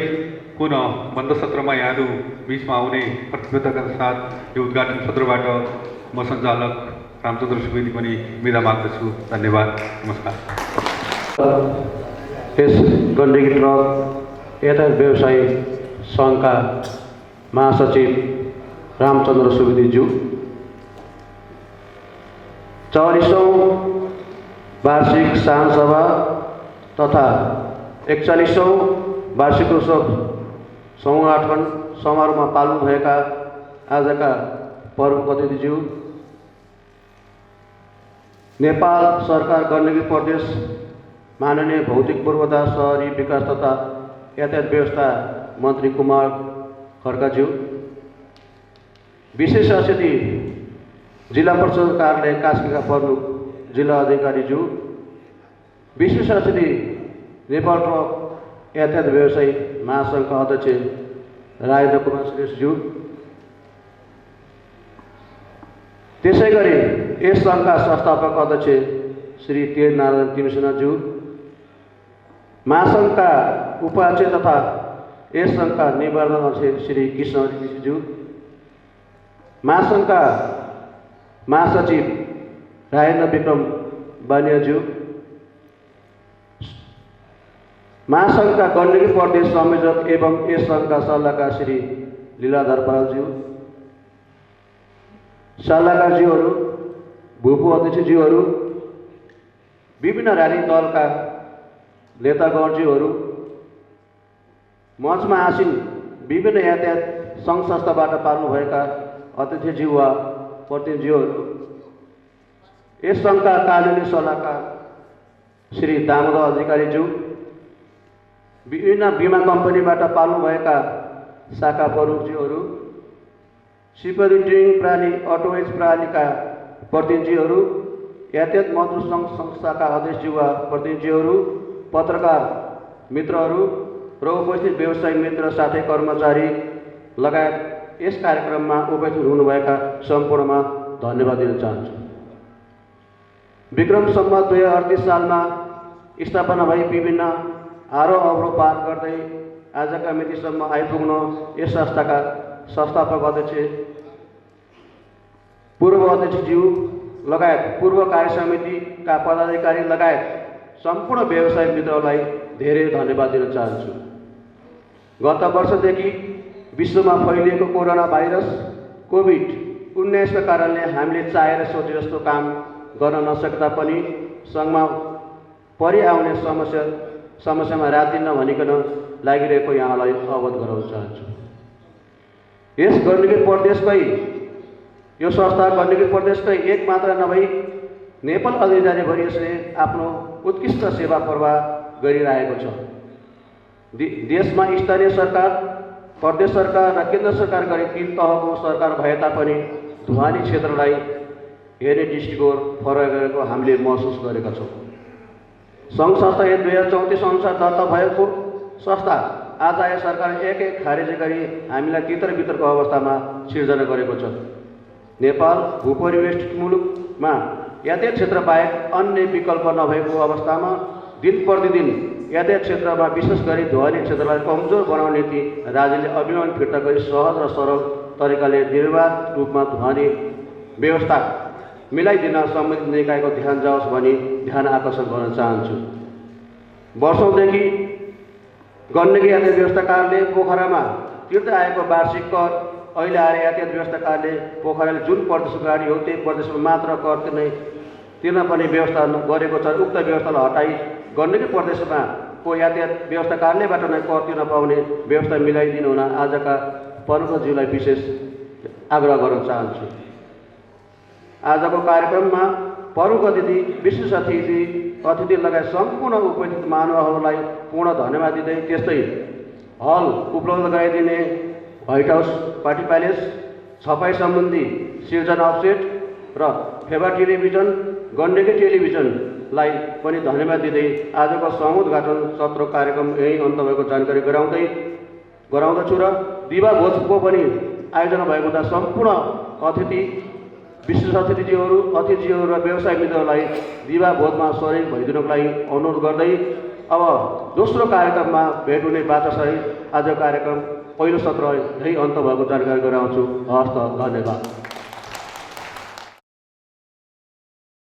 S1: पुनः बन्द सत्रमा यहाँहरू बिचमा आउने प्रतिबद्धताका साथ यो उद्घाटन सत्रबाट म सञ्चालक रामचन्द्र सुवेदी पनि बिदा माग्दछु। धन्यवाद, नमस्कार।
S5: यस गण्डकी ट्रक यातायात व्यवसायी सङ्घका महासचिव रामचन्द्र सुवेदीज्यू, 44औं वार्षिक साधारण सभा तथा 41औं वार्षिक उत्सव सौगाठन समारोहमा पाल्नुभएका आजका प्रमुख अतिथिज्यू, नेपाल सरकार गण्डकी प्रदेश माननीय भौतिक पूर्वाधार शहरी विकास तथा यातायात व्यवस्था मन्त्री कुमार खड्काज्यू, विशेष अतिथि जिल्ला परिषद कार्यालय कास्कीका प्रमुख जिल्ला अधिकारीज्यू, विशेष अतिथि नेपाल ट्रक यातायात व्यवसायी महासङ्घका अध्यक्ष राजेन्द्र कुमार श्रेष्ठज्यू, त्यसै गरी यस सङ्घका संस्थापक अध्यक्ष श्री तेज नारायण तिमसेनाज्यू, महासङ्घका उपाध्यक्ष तथा यस सङ्घका निवर्तमान अध्यक्ष श्री कृष्ण ऋषिज्यू, महासङ्घका महासचिव राजेन्द्र विक्रम बानियाज्यू, महासङ्घका गण्डकी प्रदेश संयोजक एवं यस सङ्घका सल्लाहकार श्री लीलाधर पालज्यू, सल्लाहकारज्यूहरू, भूपू अध्यक्षज्यूहरू, विभिन्न राजनीतिक दलका नेतागणज्यूहरू, मञ्चमा आसीन विभिन्न यातायात सङ्घ संस्थाबाट पाल्नुभएका अतिथिज्यू वा प्रतिनिधिज्यूहरू, यस सङ्घका कानुनी सल्लाहकार श्री दामोदर अधिकारीज्यू, विभिन्न बिमा कम्पनीबाट पाल्नुभएका शाखा प्रमुखज्यूहरू, सिपरी ड्रिङ प्रणाली अटोवेज प्रणालीका प्रतिनिधिहरू, यातायात मजदुर सङ्घ संस्थाका अध्यक्षज्यू वा प्रतिनिधिहरू, पत्रकार मित्रहरू र उपस्थित व्यवसायिक मित्र साथै कर्मचारी लगायत यस कार्यक्रममा उपस्थित हुनुभएका सम्पूर्णमा धन्यवाद दिन चाहन्छु। विक्रम सम्वत 2038 सालमा स्थापना भई विभिन्न आरोह अवरोह पार गर्दै आजका मितिसम्म आइपुग्न यस संस्थाका संस्थापक अध्यक्ष, पूर्व अध्यक्षज्यू लगायत पूर्व कार्य समितिका पदाधिकारी लगायत सम्पूर्ण व्यवसायिक मित्रहरूलाई धेरै धन्यवाद दिन चाहन्छु। गत वर्षदेखि विश्वमा फैलिएको कोरोना भाइरस कोभिड-19का कारणले हामीले चाहेर सोचे जस्तो काम गर्न नसक्दा पनि सङ्घमा परिआउने समस्यामा रात दिन नभनिकन लागिरहेको यहाँलाई अवगत गराउन चाहन्छु। यस गण्डकी प्रदेशकै यो संस्था गण्डकी प्रदेशकै एक मात्र नभई नेपाल अधिराज्यभरि यसले आफ्नो उत्कृष्ट सेवा प्रवाह गरिरहेको छ। देशमा स्थानीय सरकार, प्रदेश सरकार र केन्द्र सरकार गरी 3 तहको सरकार भए तापनि ढुवानी क्षेत्रलाई हेर्ने दृष्टिकोण फरक गरेको हामीले महसुस गरेका छौँ। सङ्घ संस्था 2034 अनुसार दर्ता भएको संस्था आज आए सरकार एक खारेज गरी हामीलाई तितर-बितरको अवस्थामा सिर्जना गरेको छ। नेपाल भूपरिवेष्टित मुलुकमा यातायात क्षेत्र बाहेक अन्य विकल्प नभएको अवस्थामा
S2: दिन प्रतिदिन यातायात क्षेत्रमा विशेष गरी ध्वनि क्षेत्रलाई कमजोर बनाउने नीति राज्यले अभियान फिर्ता गरी सहज र सरल तरिकाले निर्वाध रूपमा ध्वनि व्यवस्था मिलाइदिन सम्बन्धित निकायको ध्यान जाओस् भनी ध्यान आकर्षण गर्न चाहन्छु। वर्षौँदेखि गण्डकी यातायात व्यवस्था कार्यालय पोखरामा तिर्दै आएको वार्षिक कर अहिले आएर यातायात व्यवस्था कार्यालय पोखराले जुन प्रदेशको गाडी हो त्यही प्रदेशमा मात्र कर तिर्न पनि व्यवस्था गरेको छ। उक्त व्यवस्थालाई हटाई गण्डकी प्रदेशमा को यातायात व्यवस्था कार्यालयबाट नै कर तिर्न पाउने व्यवस्था मिलाइदिनु हुन आजका प्रमुखज्यूलाई विशेष आग्रह गर्न चाहन्छु। आजको कार्यक्रममा प्रमुख अतिथि, विशेष अतिथि लगायत सम्पूर्ण उपस्थित महानुभावहरूलाई पूर्ण धन्यवाद दिँदै त्यस्तै हल उपलब्ध गराइदिने व्हाइट हाउस पार्टी प्यालेस, छपाई सम्बन्धी सिर्जना अफसेट र फेवा टेलिभिजन, गण्डकी टेलिभिजनलाई पनि धन्यवाद दिँदै आजको समुद्घाटन सत्र कार्यक्रम यही अन्त भएको जानकारी गराउँदछु र दिवा भोजको पनि आयोजना भएको हुँदा सम्पूर्ण अतिथि, विशेष अतिथिज्यूहरू र व्यवसाय मित्रहरूलाई दिवा भोजमा सहयोग भइदिनुको लागि अनुरोध गर्दै अब दोस्रो कार्यक्रममा भेट हुने बाचासहित आज कार्यक्रम पहिलो सत्र यही अन्त भएको जानकारी गराउँछु। हस्त, धन्यवाद।